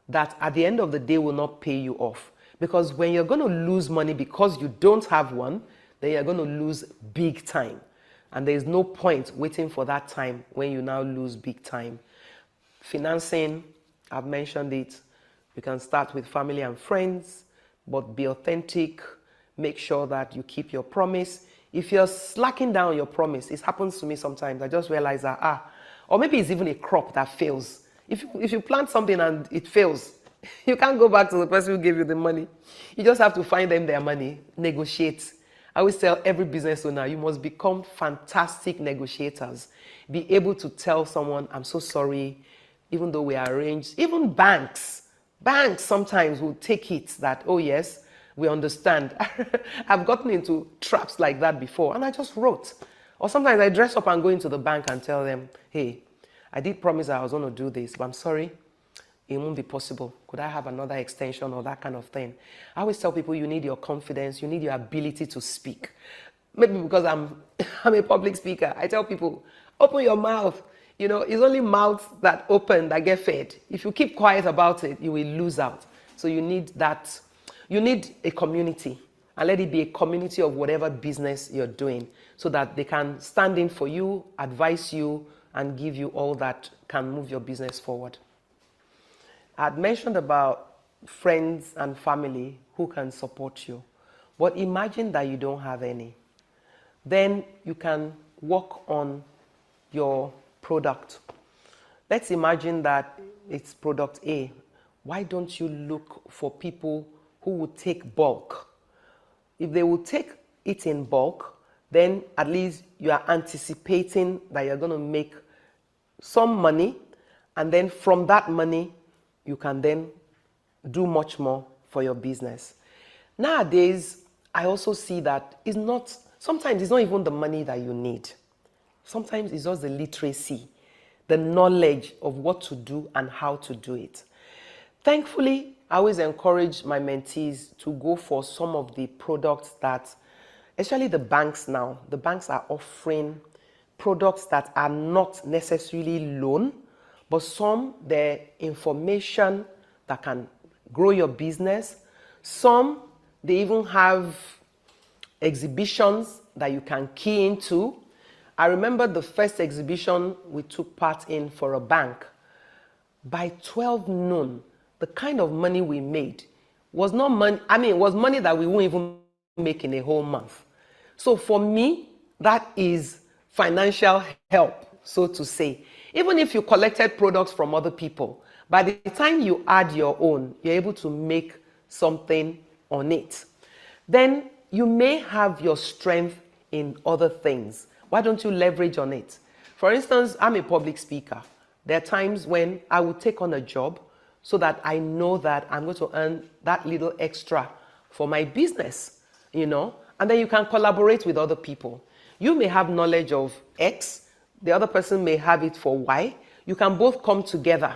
that at the end of the day will not pay you off. Because when you're going to lose money because you don't have one, then you're going to lose big time. And there's no point waiting for that time when you now lose big time. Financing, I've mentioned it. You can start with family and friends, but be authentic. Make sure that you keep your promise. If you're slacking down your promise, it happens to me sometimes. I just realize that, or maybe it's even a crop that fails. If you plant something and it fails, you can't go back to the person who gave you the money. You just have to find them their money, negotiate. I always tell every business owner, you must become fantastic negotiators. Be able to tell someone, I'm so sorry, even though we are arranged. Even banks sometimes will take it that, oh yes, we understand. I've gotten into traps like that before and I just wrote. Or sometimes I dress up and go into the bank and tell them, hey, I did promise I was going to do this, but I'm sorry, it won't be possible. Could I have another extension or that kind of thing? I always tell people you need your confidence, you need your ability to speak. Maybe because I'm I'm a public speaker. I tell people, open your mouth. You know, it's only mouths that open that get fed. If you keep quiet about it, you will lose out. So you need that. You need a community, and let it be a community of whatever business you're doing, so that they can stand in for you, advise you, and give you all that can move your business forward. I had mentioned about friends and family who can support you, but imagine that you don't have any. Then you can work on your product. Let's imagine that it's product A. Why don't you look for people who would take bulk? If they will take it in bulk, then at least you are anticipating that you're going to make some money, and then from that money, you can then do much more for your business. Nowadays, I also see that sometimes it's not even the money that you need. Sometimes it's just the literacy, the knowledge of what to do and how to do it. Thankfully, I always encourage my mentees to go for some of the products that, especially the banks now, the banks are offering products that are not necessarily loan, but they're information that can grow your business. Some, they even have exhibitions that you can key into. I remember the first exhibition we took part in for a bank. By 12 noon, the kind of money we made was not money, it was money that we won't even make in a whole month. So for me, that is financial help, so to say. Even if you collected products from other people, by the time you add your own, you're able to make something on it. Then you may have your strength in other things. Why don't you leverage on it? For instance, I'm a public speaker. There are times when I will take on a job so that I know that I'm going to earn that little extra for my business, and then you can collaborate with other people. You may have knowledge of X, the other person may have it for Y. You can both come together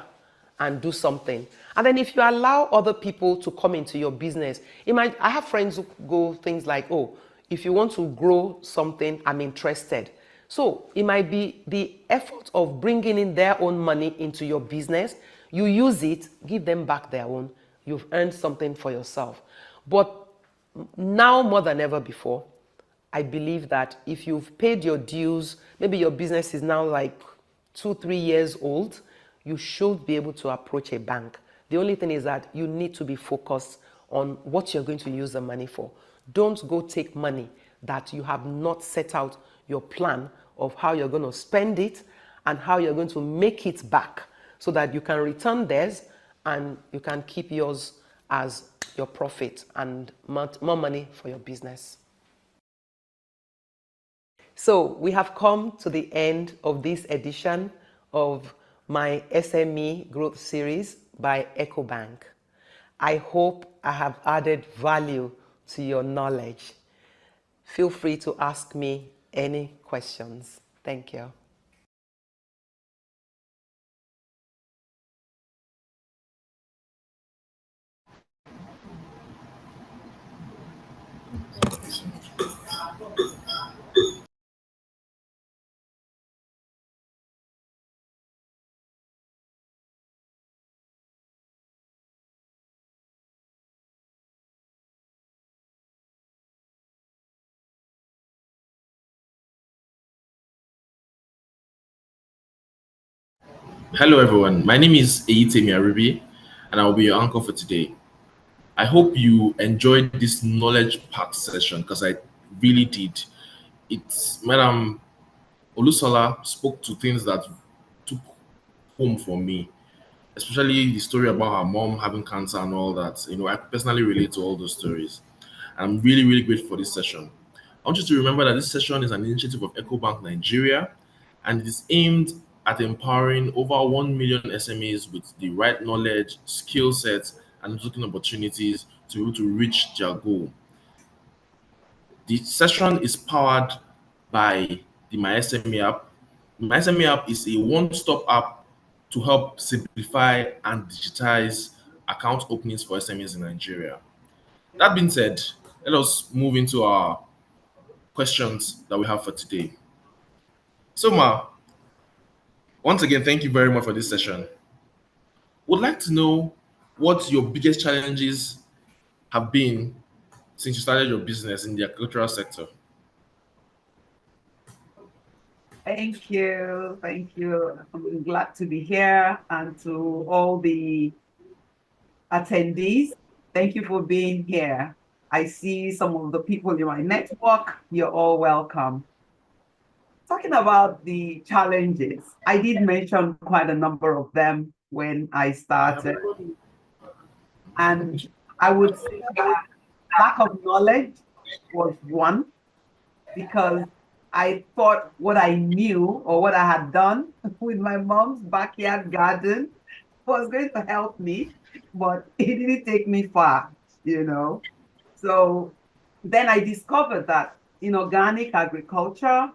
and do something. And then if you allow other people to come into your business, I have friends who go things like, oh, if you want to grow something, I'm interested. So it might be the effort of bringing in their own money into your business. You use it, give them back their own. You've earned something for yourself. But now more than ever before, I believe that if you've paid your dues, maybe your business is now like 2-3 years old, you should be able to approach a bank. The only thing is that you need to be focused on what you're going to use the money for. Don't go take money that you have not set out your plan of how you're going to spend it and how you're going to make it back, so that you can return theirs and you can keep yours as your profit and more money for your business. So we have come to the end of this edition of my SME Growth Series by EcoBank. I hope I have added value to your knowledge. Feel free to ask me any questions. Thank you. Hello, everyone. My name is Eyitemi Aribi, and I'll be your anchor for today. I hope you enjoyed this knowledge-packed session because I really did. Madam Olusola spoke to things that took home for me, especially the story about her mom having cancer and all that. I personally relate to all those stories. I'm really, really grateful for this session. I want you to remember that this session is an initiative of EcoBank Nigeria, and it is aimed at empowering over 1 million SMEs with the right knowledge, skill sets, and looking opportunities to be able to reach their goal. The session is powered by the My SME app, My SME app is a one-stop app to help simplify and digitize account openings for SMEs in Nigeria. That being said, let us move into our questions that we have for today. So, Ma, once again, thank you very much for this session. Would like to know what your biggest challenges have been since you started your business in the agricultural sector. Thank you. Thank you. I'm glad to be here, and to all the attendees, thank you for being here. I see some of the people in my network. You're all welcome. Talking about the challenges, I did mention quite a number of them when I started. And I would say that lack of knowledge was one, because I thought what I knew or what I had done with my mom's backyard garden was going to help me, but it didn't take me far, you know. So then I discovered that in organic agriculture,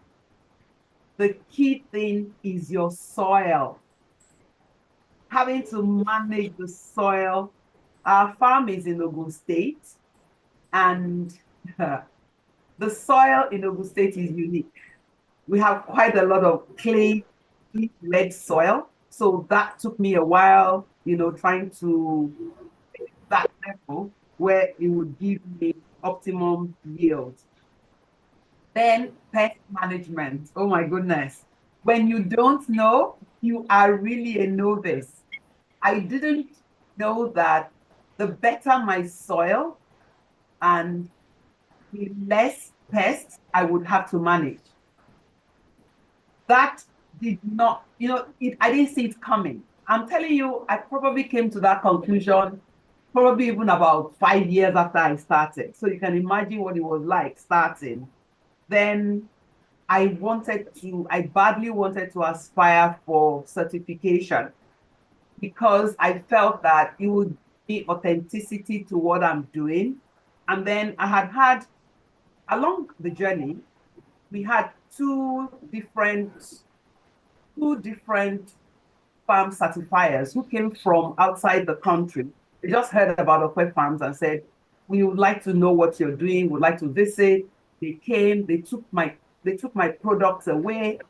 the key thing is your soil. Having to manage the soil. Our farm is in Ogun State, and the soil in Ogun State is unique. We have quite a lot of clay red soil. So that took me a while, trying to that level where it would give me optimum yield. Then pest management. Oh my goodness. When you don't know, you are really a novice. I didn't know that the better my soil and the less pests I would have to manage. That did not, I didn't see it coming. I'm telling you, I probably came to that conclusion probably even about 5 years after I started. So you can imagine what it was like starting. Then I badly wanted to aspire for certification, because I felt that it would be authenticity to what I'm doing. And then I had along the journey, we had two different farm certifiers who came from outside the country. They just heard about Okwe Farms and said, we would like to know what you're doing, would like to visit. They came, they took my products away,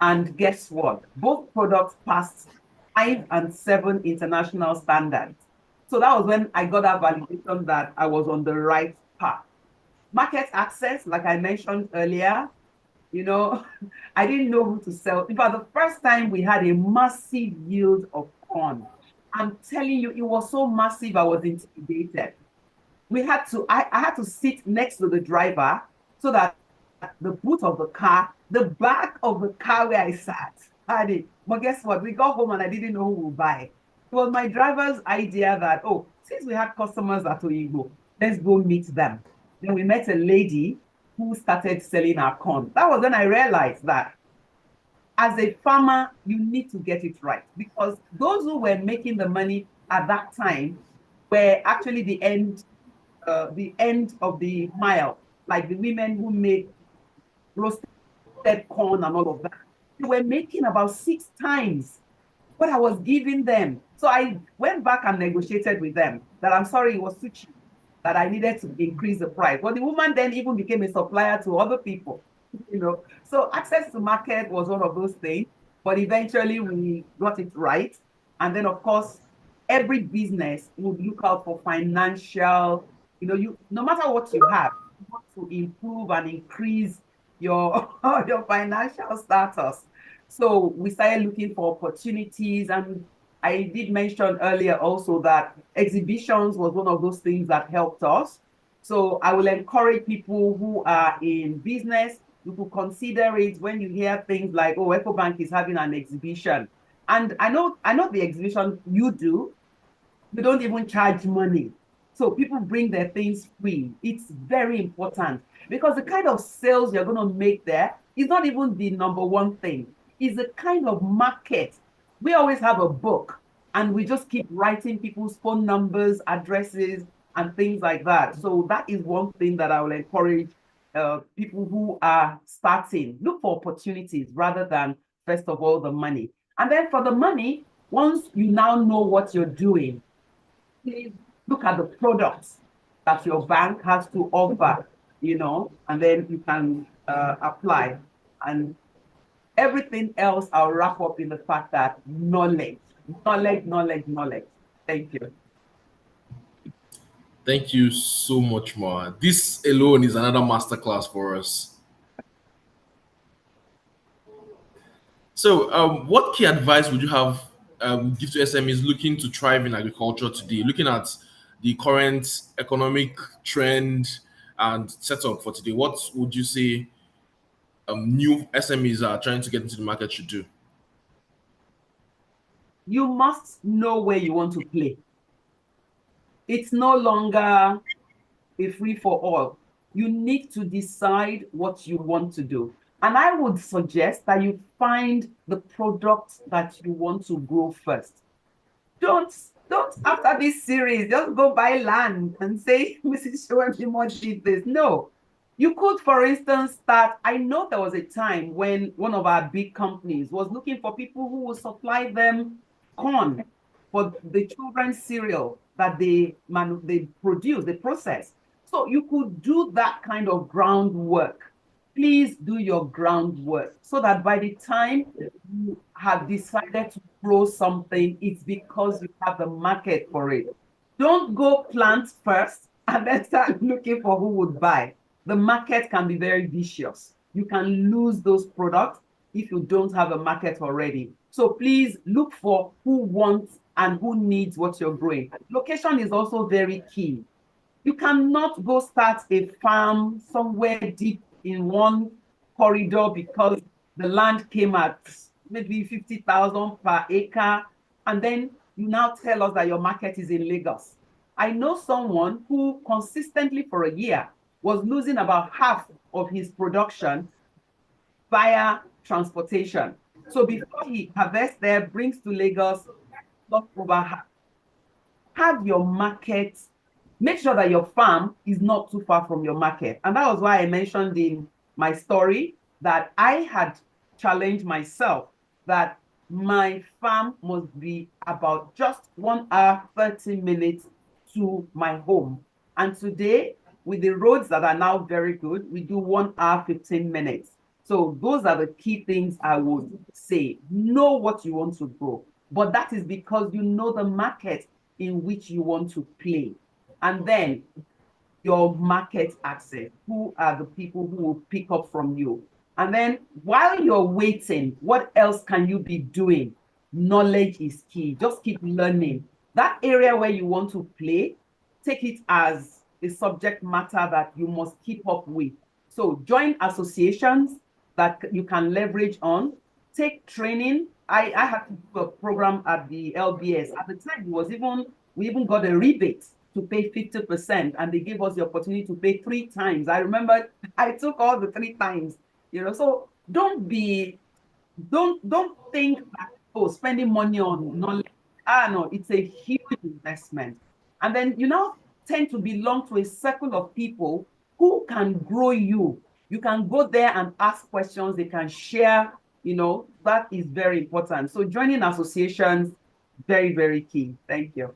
and guess what? Both products passed 5 and 7 international standards. So that was when I got that validation that I was on the right path. Market access, like I mentioned earlier, I didn't know who to sell. In fact, the first time we had a massive yield of corn, I'm telling you, it was so massive, I was intimidated. I had to sit next to the driver so that the boot of the car, the back of the car where I sat, had it. But guess what? We got home and I didn't know who would buy. It was my driver's idea that, since we had customers at Oyibo, let's go meet them. Then we met a lady who started selling our corn. That was when I realized that as a farmer, you need to get it right, because those who were making the money at that time were actually the end of the mile, like the women who made roasted corn and all of that. They were making about 6 times what I was giving them. So I went back and negotiated with them that I'm sorry, it was too cheap, that I needed to increase the price. But the woman then even became a supplier to other people, So access to market was one of those things, but eventually we got it right. And then, of course, every business would look out for financial, no matter what you have, you want to improve and increase your, your financial status. So we started looking for opportunities, and I did mention earlier also that exhibitions was one of those things that helped us. So I will encourage people who are in business, you could consider it when you hear things like, EcoBank is having an exhibition. And I know the exhibition you do, you don't even charge money. So people bring their things free. It's very important, because the kind of sales you're going to make there is not even the number one thing. It's the kind of market. We always have a book, and we just keep writing people's phone numbers, addresses, and things like that. So that is one thing that I will encourage people who are starting. Look for opportunities rather than first of all, the money. And then for the money, once you now know what you're doing, please look at the products that your bank has to offer, and then you can apply. And everything else, I'll wrap up in the fact that knowledge, knowledge, knowledge, knowledge. Thank you. Thank you so much, Ma. This alone is another masterclass for us. So, what key advice would you have give to SMEs looking to thrive in agriculture today? Looking at the current economic trend and setup for today, what would you say new SMEs are trying to get into the market should do? You must know where you want to play. It's no longer a free for all. You need to decide what you want to do. And I would suggest that you find the product that you want to grow first. Don't after this series just go buy land and say Mrs. Showemimo did this. No. You could, for instance, start. I know there was a time when one of our big companies was looking for people who would supply them corn for the children's cereal that they produce, they process. So you could do that kind of groundwork. Please do your groundwork so that by the time you have decided to grow something, it's because you have the market for it. Don't go plant first and then start looking for who would buy. The market can be very vicious. You can lose those products if you don't have a market already. So please look for who wants and who needs what you're growing. Location is also very key. You cannot go start a farm somewhere deep in one corridor because the land came at maybe 50,000 per acre. And then you now tell us that your market is in Lagos. I know someone who consistently for a year was losing about half of his production via transportation. So before he harvests there, brings to Lagos, lost over half. Have your market, make sure that your farm is not too far from your market. And that was why I mentioned in my story that I had challenged myself that my farm must be about just 1 hour, 30 minutes to my home. And today, with the roads that are now very good, we do 1 hour, 15 minutes. So those are the key things I would say. Know what you want to grow, but that is because you know the market in which you want to play. And then your market access. Who are the people who will pick up from you? And then while you're waiting, what else can you be doing? Knowledge is key. Just keep learning. That area where you want to play, take it as a subject matter that you must keep up with. So join associations that you can leverage on. Take training. I had to do a program at the LBS. At the time, we even got a rebate to pay 50%, and they gave us the opportunity to pay 3 times. I remember I took all the 3 times, so don't think that, spending money on knowledge. No, it's a huge investment. And then you now tend to belong to a circle of people who can grow you. You can go there and ask questions, they can share, that is very important. So joining associations, very, very key. Thank you.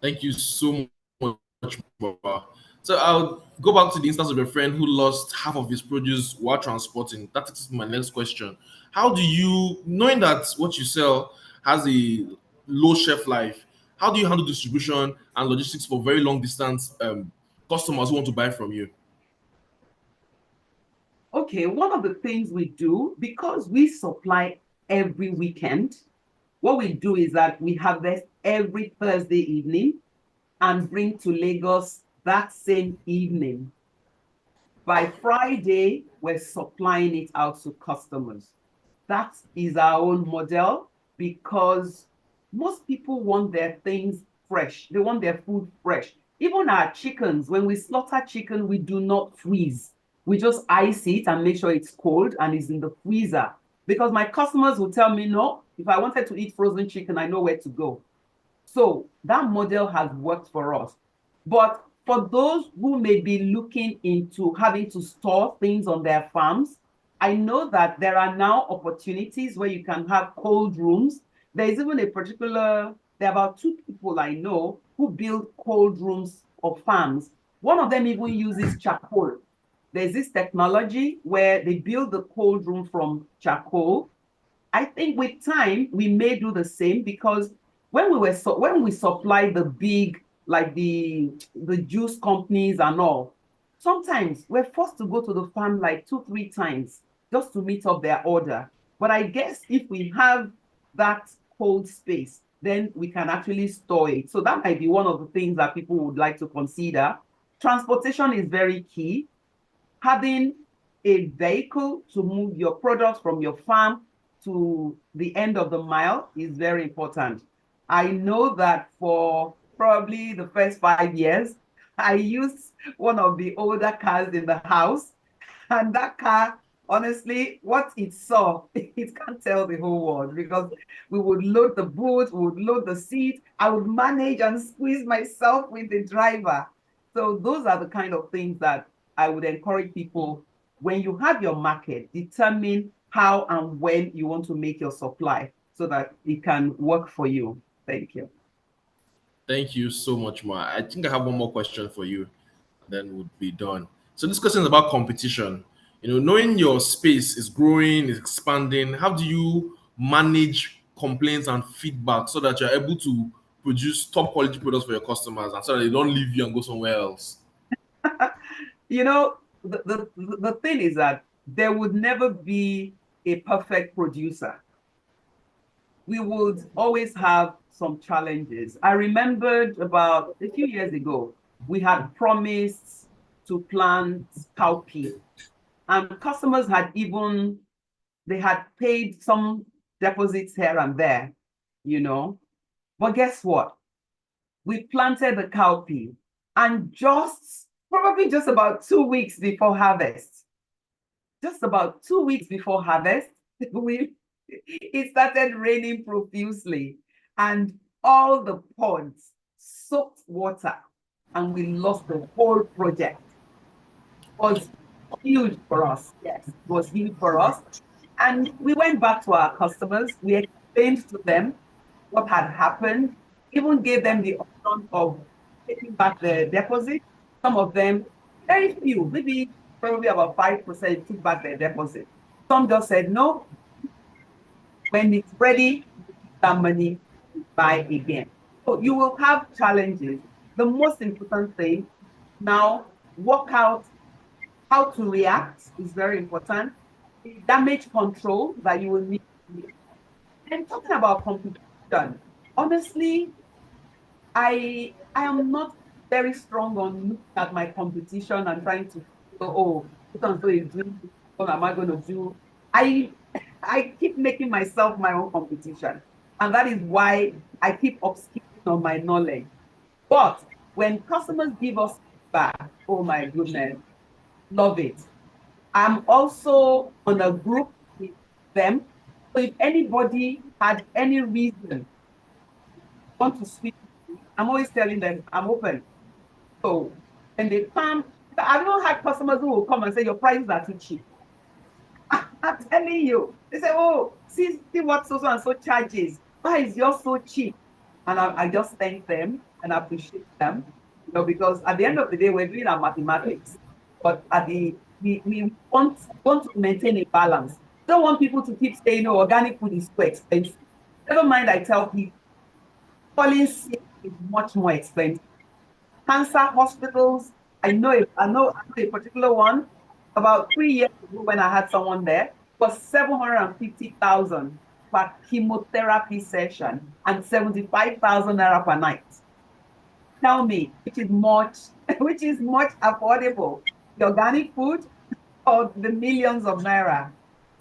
Thank you so much, Baba. So I'll go back to the instance of a friend who lost half of his produce while transporting. That is my next question. How do you, knowing that what you sell has a low shelf life, how do you handle distribution and logistics for very long distance customers who want to buy from you? Okay, one of the things we do, because we supply every weekend, what we do is that we harvest every Thursday evening and bring to Lagos that same evening. By Friday, we're supplying it out to customers. That is our own model because most people want their things fresh. They want their food fresh. Even our chickens, when we slaughter chicken, we do not freeze. We just ice it and make sure it's cold and is in the freezer. Because my customers will tell me, no, if I wanted to eat frozen chicken, I know where to go. So that model has worked for us. But for those who may be looking into having to store things on their farms, I know that there are now opportunities where you can have cold rooms. There is even there are about two people I know who build cold rooms of farms. One of them even uses charcoal. There's this technology where they build the cold room from charcoal. I think with time we may do the same, because when we supply the big, like the juice companies and all, sometimes we're forced to go to the farm like 2, 3 times just to meet up their order. But I guess if we have that cold space, then we can actually store it. So that might be one of the things that people would like to consider. Transportation is very key. Having a vehicle to move your products from your farm to the end of the mile is very important. I know that for probably the first 5 years, I used one of the older cars in the house, and that car, honestly, what it saw, it can't tell the whole world, because we would load the boot, we would load the seat, I would manage and squeeze myself with the driver. So those are the kind of things that I would encourage people. When you have your market, determine how and when you want to make your supply so that it can work for you. Thank you. Thank you so much, Ma. I think I have one more question for you, then we'll be done. So this question is about competition. Knowing your space is growing, is expanding, how do you manage complaints and feedback so that you're able to produce top quality products for your customers and so that they don't leave you and go somewhere else? You know, the thing is that there would never be a perfect producer. We would always have some challenges. I remembered about a few years ago, we had promised to plant cowpea, and customers they had paid some deposits here and there, you know. But guess what? We planted the cowpea, and probably just about 2 weeks before harvest, just about 2 weeks before harvest, it started raining profusely, and all the ponds soaked water, and we lost the whole project. It was huge for us. Yes, it was huge for us. And we went back to our customers. We explained to them what had happened, even gave them the option of taking back the deposit. Some of them, very few, maybe probably about 5% took back their deposit. Some just said, no, when it's ready, that money, buy again. So you will have challenges. The most important thing now, work out how to react is very important. Damage control that you will need. And talking about competition, honestly, I am not very strong on looking at my competition and trying to oh, so is doing this, what am I going to do? I I keep making myself my own competition. And that is why I keep upskilling on my knowledge. But when customers give us feedback, oh my goodness, love it. I'm also on a group with them. So if anybody had any reason want to speak, I'm always telling them I'm open. So when they come, I've not had customers who will come and say your prices are too cheap. I'm telling you, they say, oh, see what so and so charges. Why is yours so cheap? And I just thank them and appreciate them, because at the end of the day, we're doing our mathematics. But we want to maintain a balance. Don't want people to keep saying, no, organic food is too expensive. Never mind, I tell people, falling sick is much more expensive. Cancer hospitals, I know a particular one. About 3 years ago, when I had someone there, was 750,000 per chemotherapy session and 75,000 naira per night. Tell me, which is much, which is much affordable, the organic food or the millions of naira?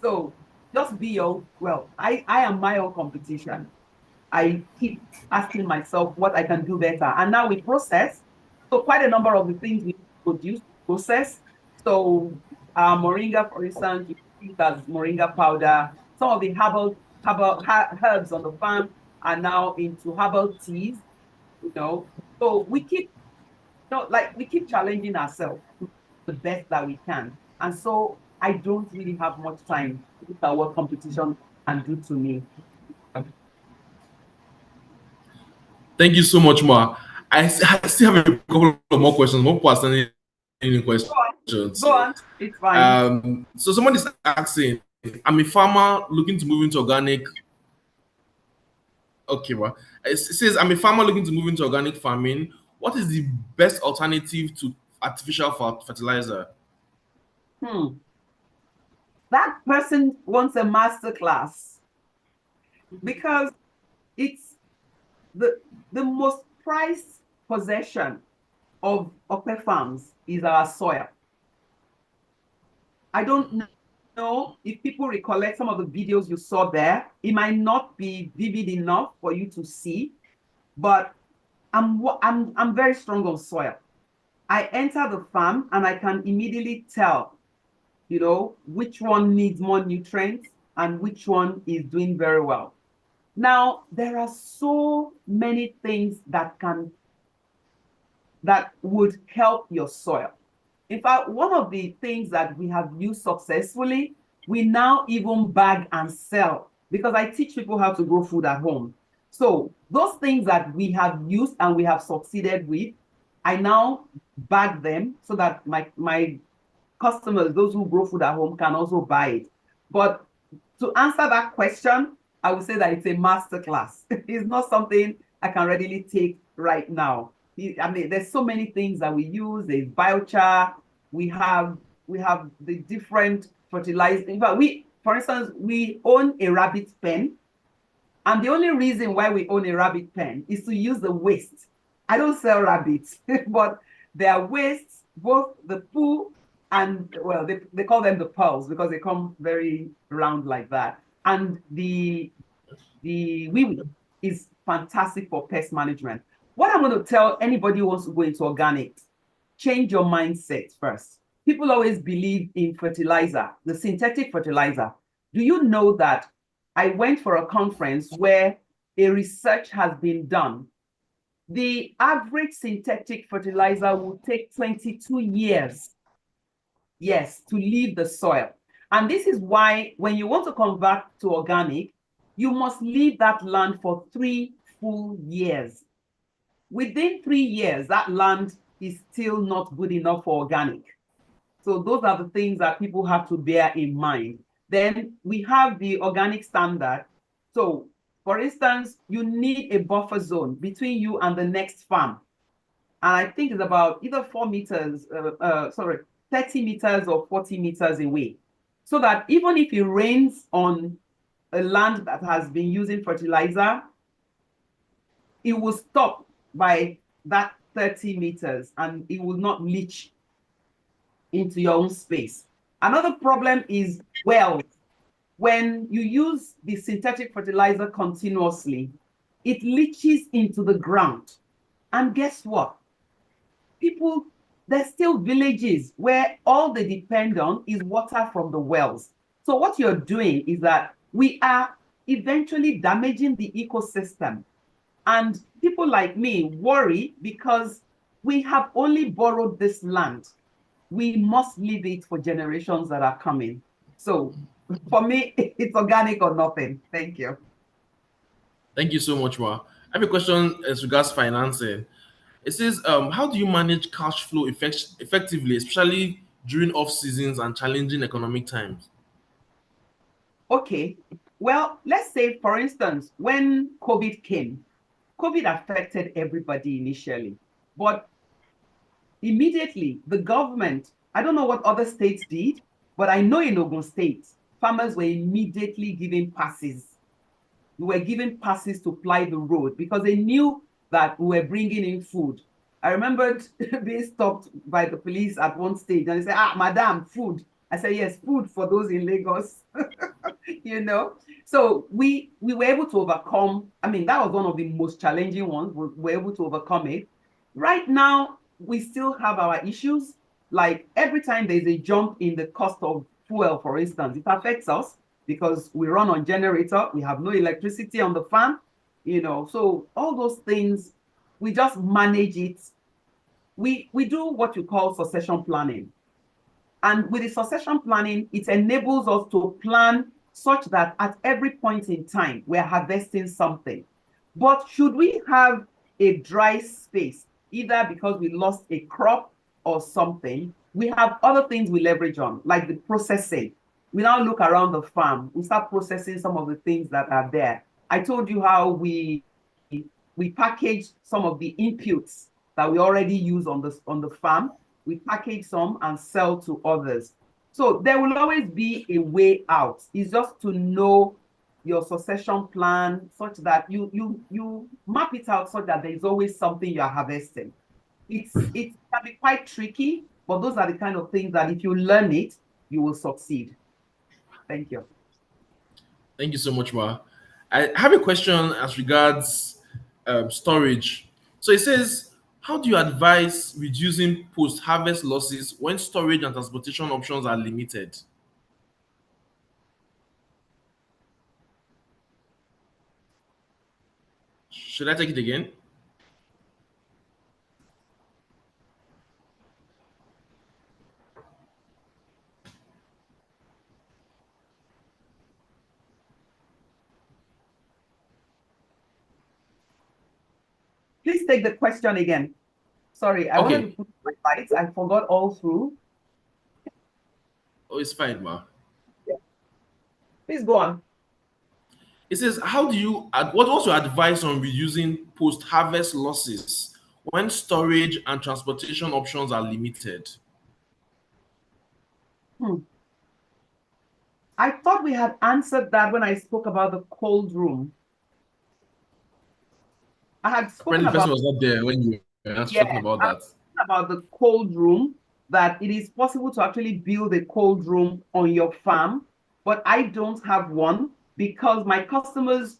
So just be I am my own competition. I keep asking myself what I can do better. And now we process. So quite a number of the things we produce, process. So moringa, for instance, you use as moringa powder. Some of the herbs on the farm are now into herbal teas, So we keep, like we keep challenging ourselves to the best that we can. And so I don't really have much time to look at what competition can do to me. Thank you so much, Ma. I still have a couple of more questions. More people are sending in Go on. questions. Go on. It's fine. So somebody's asking, I'm a farmer looking to move into organic. Okay, well, it says I'm a farmer looking to move into organic farming. What is the best alternative to artificial fertilizer? Hmm. That person wants a master class because it's the most prized possession of Okpe farms is our soil. I don't know if people recollect some of the videos you saw there. It might not be vivid enough for you to see, but I'm very strong on soil. I enter the farm and I can immediately tell, which one needs more nutrients and which one is doing very well. Now, there are so many things that would help your soil. In fact, one of the things that we have used successfully, we now even bag and sell because I teach people how to grow food at home. So those things that we have used and we have succeeded with, I now bag them so that my customers, those who grow food at home, can also buy it. But to answer that question, I would say that it's a master class. It's not something I can readily take right now. I mean, there's so many things that we use. There's biochar. We have the different fertilizers. In fact, for instance, we own a rabbit pen, and the only reason why we own a rabbit pen is to use the waste. I don't sell rabbits, but their wastes, both the poo and, well, they call them the pearls because they come very round like that. And the wee is fantastic for pest management. What I'm going to tell anybody who wants to go into organics, change your mindset first. People always believe in fertilizer, the synthetic fertilizer. Do you know that I went for a conference where a research has been done? The average synthetic fertilizer will take 22 years, yes, to leave the soil. And this is why when you want to convert to organic, you must leave that land for 3 full years. Within 3 years, that land is still not good enough for organic. So those are the things that people have to bear in mind. Then we have the organic standard. So for instance, you need a buffer zone between you and the next farm. And I think it's about either 30 meters or 40 meters away. So that even if it rains on a land that has been using fertilizer, it will stop by that 30 meters and it will not leach into your own space. Another problem is wells. When you use the synthetic fertilizer continuously, it leaches into the ground. And guess what? There's still villages where all they depend on is water from the wells. So what you're doing is that we are eventually damaging the ecosystem. And people like me worry because we have only borrowed this land. We must leave it for generations that are coming. So for me, it's organic or nothing. Thank you. Thank you so much, Ma. I have a question as regards financing. It says, how do you manage cash flow effectively, especially during off seasons and challenging economic times? Okay. Well, let's say, for instance, when COVID came, COVID affected everybody initially, but immediately the government, I don't know what other states did, but I know in Ogun State, farmers were immediately given passes. We were given passes to ply the road because they knew that we were bringing in food. I remembered being stopped by the police at one stage and they said, madam, food. I said, yes, food for those in Lagos. So we were able to overcome. I mean, that was one of the most challenging ones. We were able to overcome it. Right now, we still have our issues. Like every time there's a jump in the cost of fuel, for instance, it affects us because we run on generator, we have no electricity on the farm, so all those things, we just manage it. We do what you call succession planning. And with the succession planning, it enables us to plan such that at every point in time, we're harvesting something. But should we have a dry space, either because we lost a crop or something, we have other things we leverage on, like the processing. We now look around the farm, we start processing some of the things that are there. I told you how we package some of the inputs that we already use on the farm. We package some and sell to others. So there will always be a way out. It's just to know your succession plan such that you map it out so that there is always something you are harvesting. It can be quite tricky, but those are the kind of things that if you learn it, you will succeed. Thank you. Thank you so much, Ma. I have a question as regards storage. So it says, how do you advise reducing post-harvest losses when storage and transportation options are limited? Should I take it again? Please take the question again. Sorry, I wanted to Okay. put my lights. I forgot all through. Oh, it's fine, Ma. Please go on. It says, how do you, what's your advice on reducing post-harvest losses when storage and transportation options are limited? I thought we had answered that when I spoke about the cold room. I had spoken Apparently, the person about, was not there when you were yeah, talking about I that. was talking about the cold room, that it is possible to actually build a cold room on your farm, but I don't have one because my customers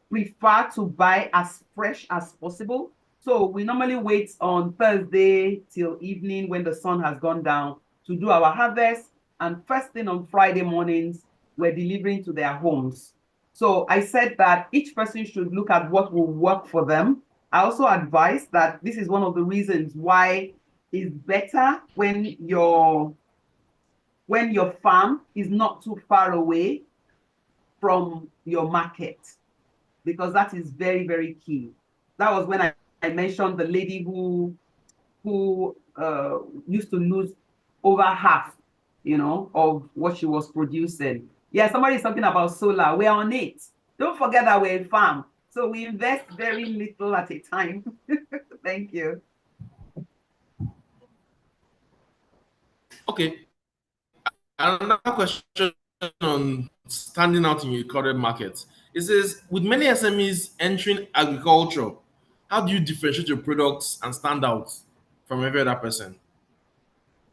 prefer to buy as fresh as possible. So we normally wait on Thursday till evening when the sun has gone down to do our harvest. And first thing on Friday mornings, we're delivering to their homes. So I said that each person should look at what will work for them. I also advise that this is one of the reasons why it's better when your farm is not too far away from your market, because that is very, very key. That was when I mentioned the lady who used to lose over half, of what she was producing. Yeah, somebody is talking about solar. We're on it. Don't forget that we're a farm. So we invest very little at a time. Thank you. Okay. Another question on standing out in your current market. It says, with many SMEs entering agriculture, how do you differentiate your products and stand out from every other person?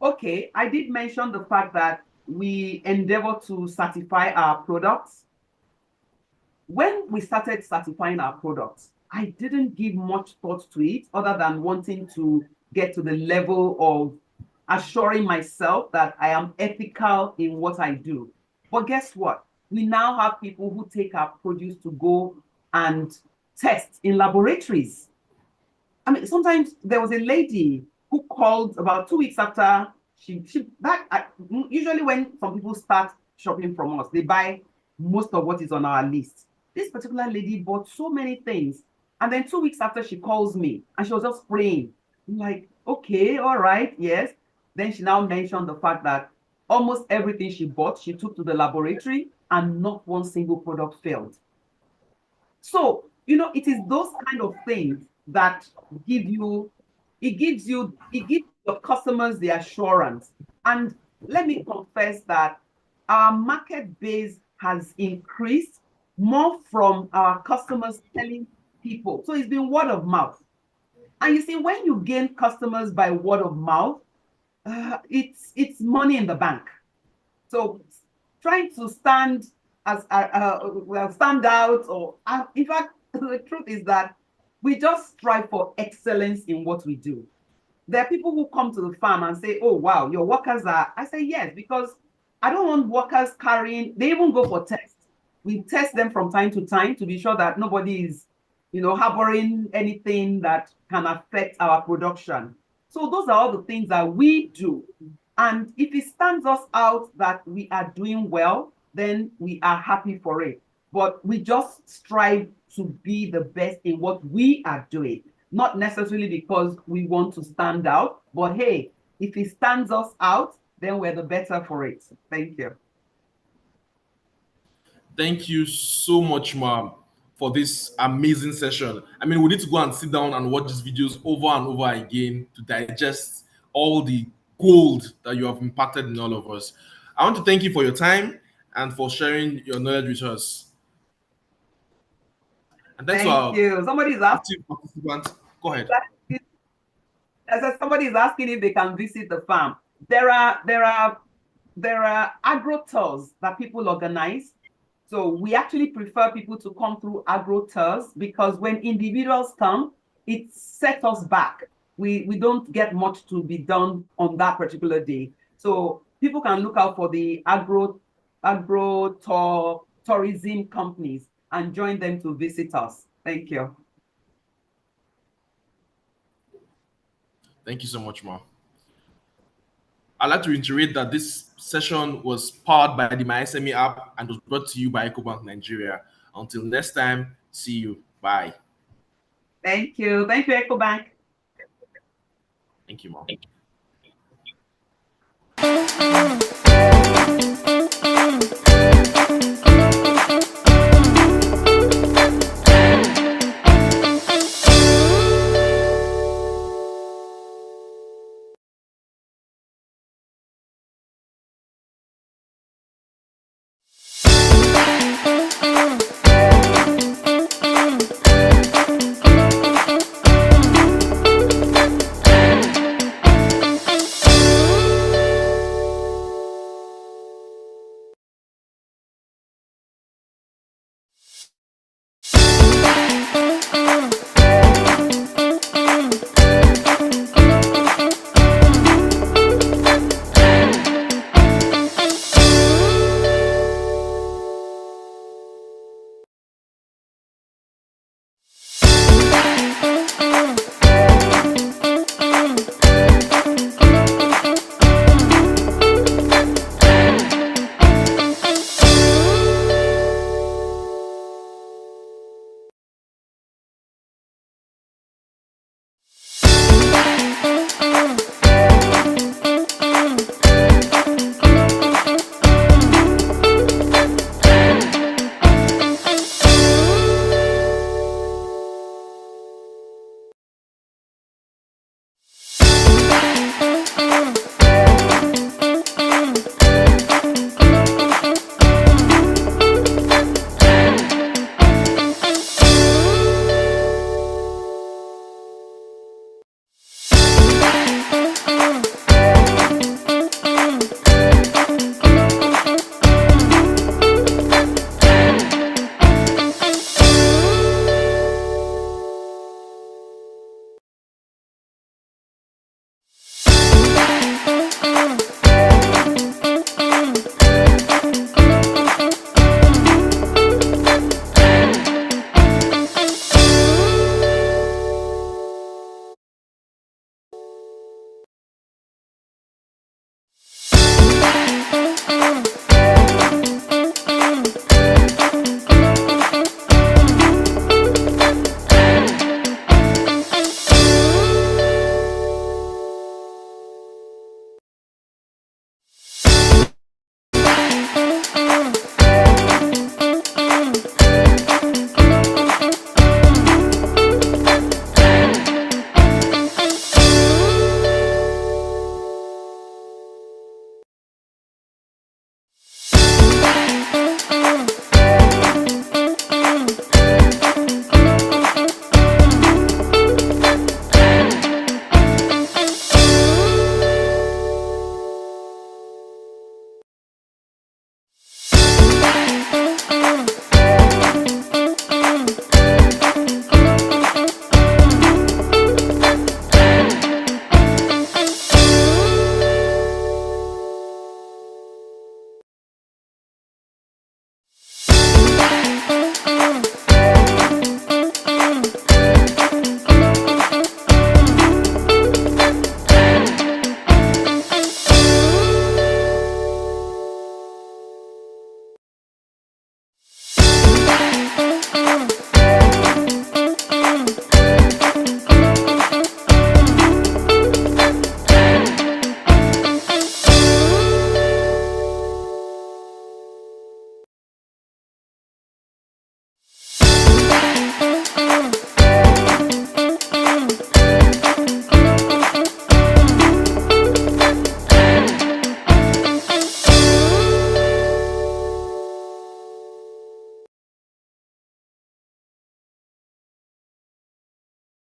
Okay, I did mention the fact that we endeavor to certify our products. When we started certifying our products, I didn't give much thought to it other than wanting to get to the level of assuring myself that I am ethical in what I do. But guess what? We now have people who take our produce to go and test in laboratories. I mean, sometimes there was a lady who called about 2 weeks after usually when some people start shopping from us, they buy most of what is on our list. This particular lady bought so many things. And then 2 weeks after, she calls me and she was just praying. I'm like, okay, all right, yes. Then she now mentioned the fact that almost everything she bought, she took to the laboratory and not one single product failed. So, it is those kind of things that gives your customers the assurance. And let me confess that our market base has increased more from our customers telling people. So it's been word of mouth. And you see, when you gain customers by word of mouth, it's money in the bank. So trying to stand stand out, or in fact, the truth is that we just strive for excellence in what we do. There are people who come to the farm and say, "Oh wow, your workers are." I say yes, because I don't want workers carrying. They even go for tests. We test them from time to time to be sure that nobody is, harboring anything that can affect our production. So those are all the things that we do. And if it stands us out that we are doing well, then we are happy for it. But we just strive to be the best in what we are doing, not necessarily because we want to stand out, but hey, if it stands us out, then we're the better for it. Thank you. Thank you so much, ma'am, for this amazing session. I mean, we need to go and sit down and watch these videos over and over again to digest all the gold that you have impacted in all of us. I want to thank you for your time and for sharing your knowledge with us. And thanks to Thank our you. Somebody's asking. active participants. Go ahead. I said somebody is asking if they can visit the farm. There are agro tours that people organize. So we actually prefer people to come through agro tours because when individuals come, it sets us back. We don't get much to be done on that particular day. So people can look out for the agro tourism companies and join them to visit us. Thank you. Thank you so much, Ma. I'd like to reiterate that this session was powered by the MySME app and was brought to you by EcoBank Nigeria. Until next time, see you. Bye. Thank you. Thank you, EcoBank. Thank you, Ma.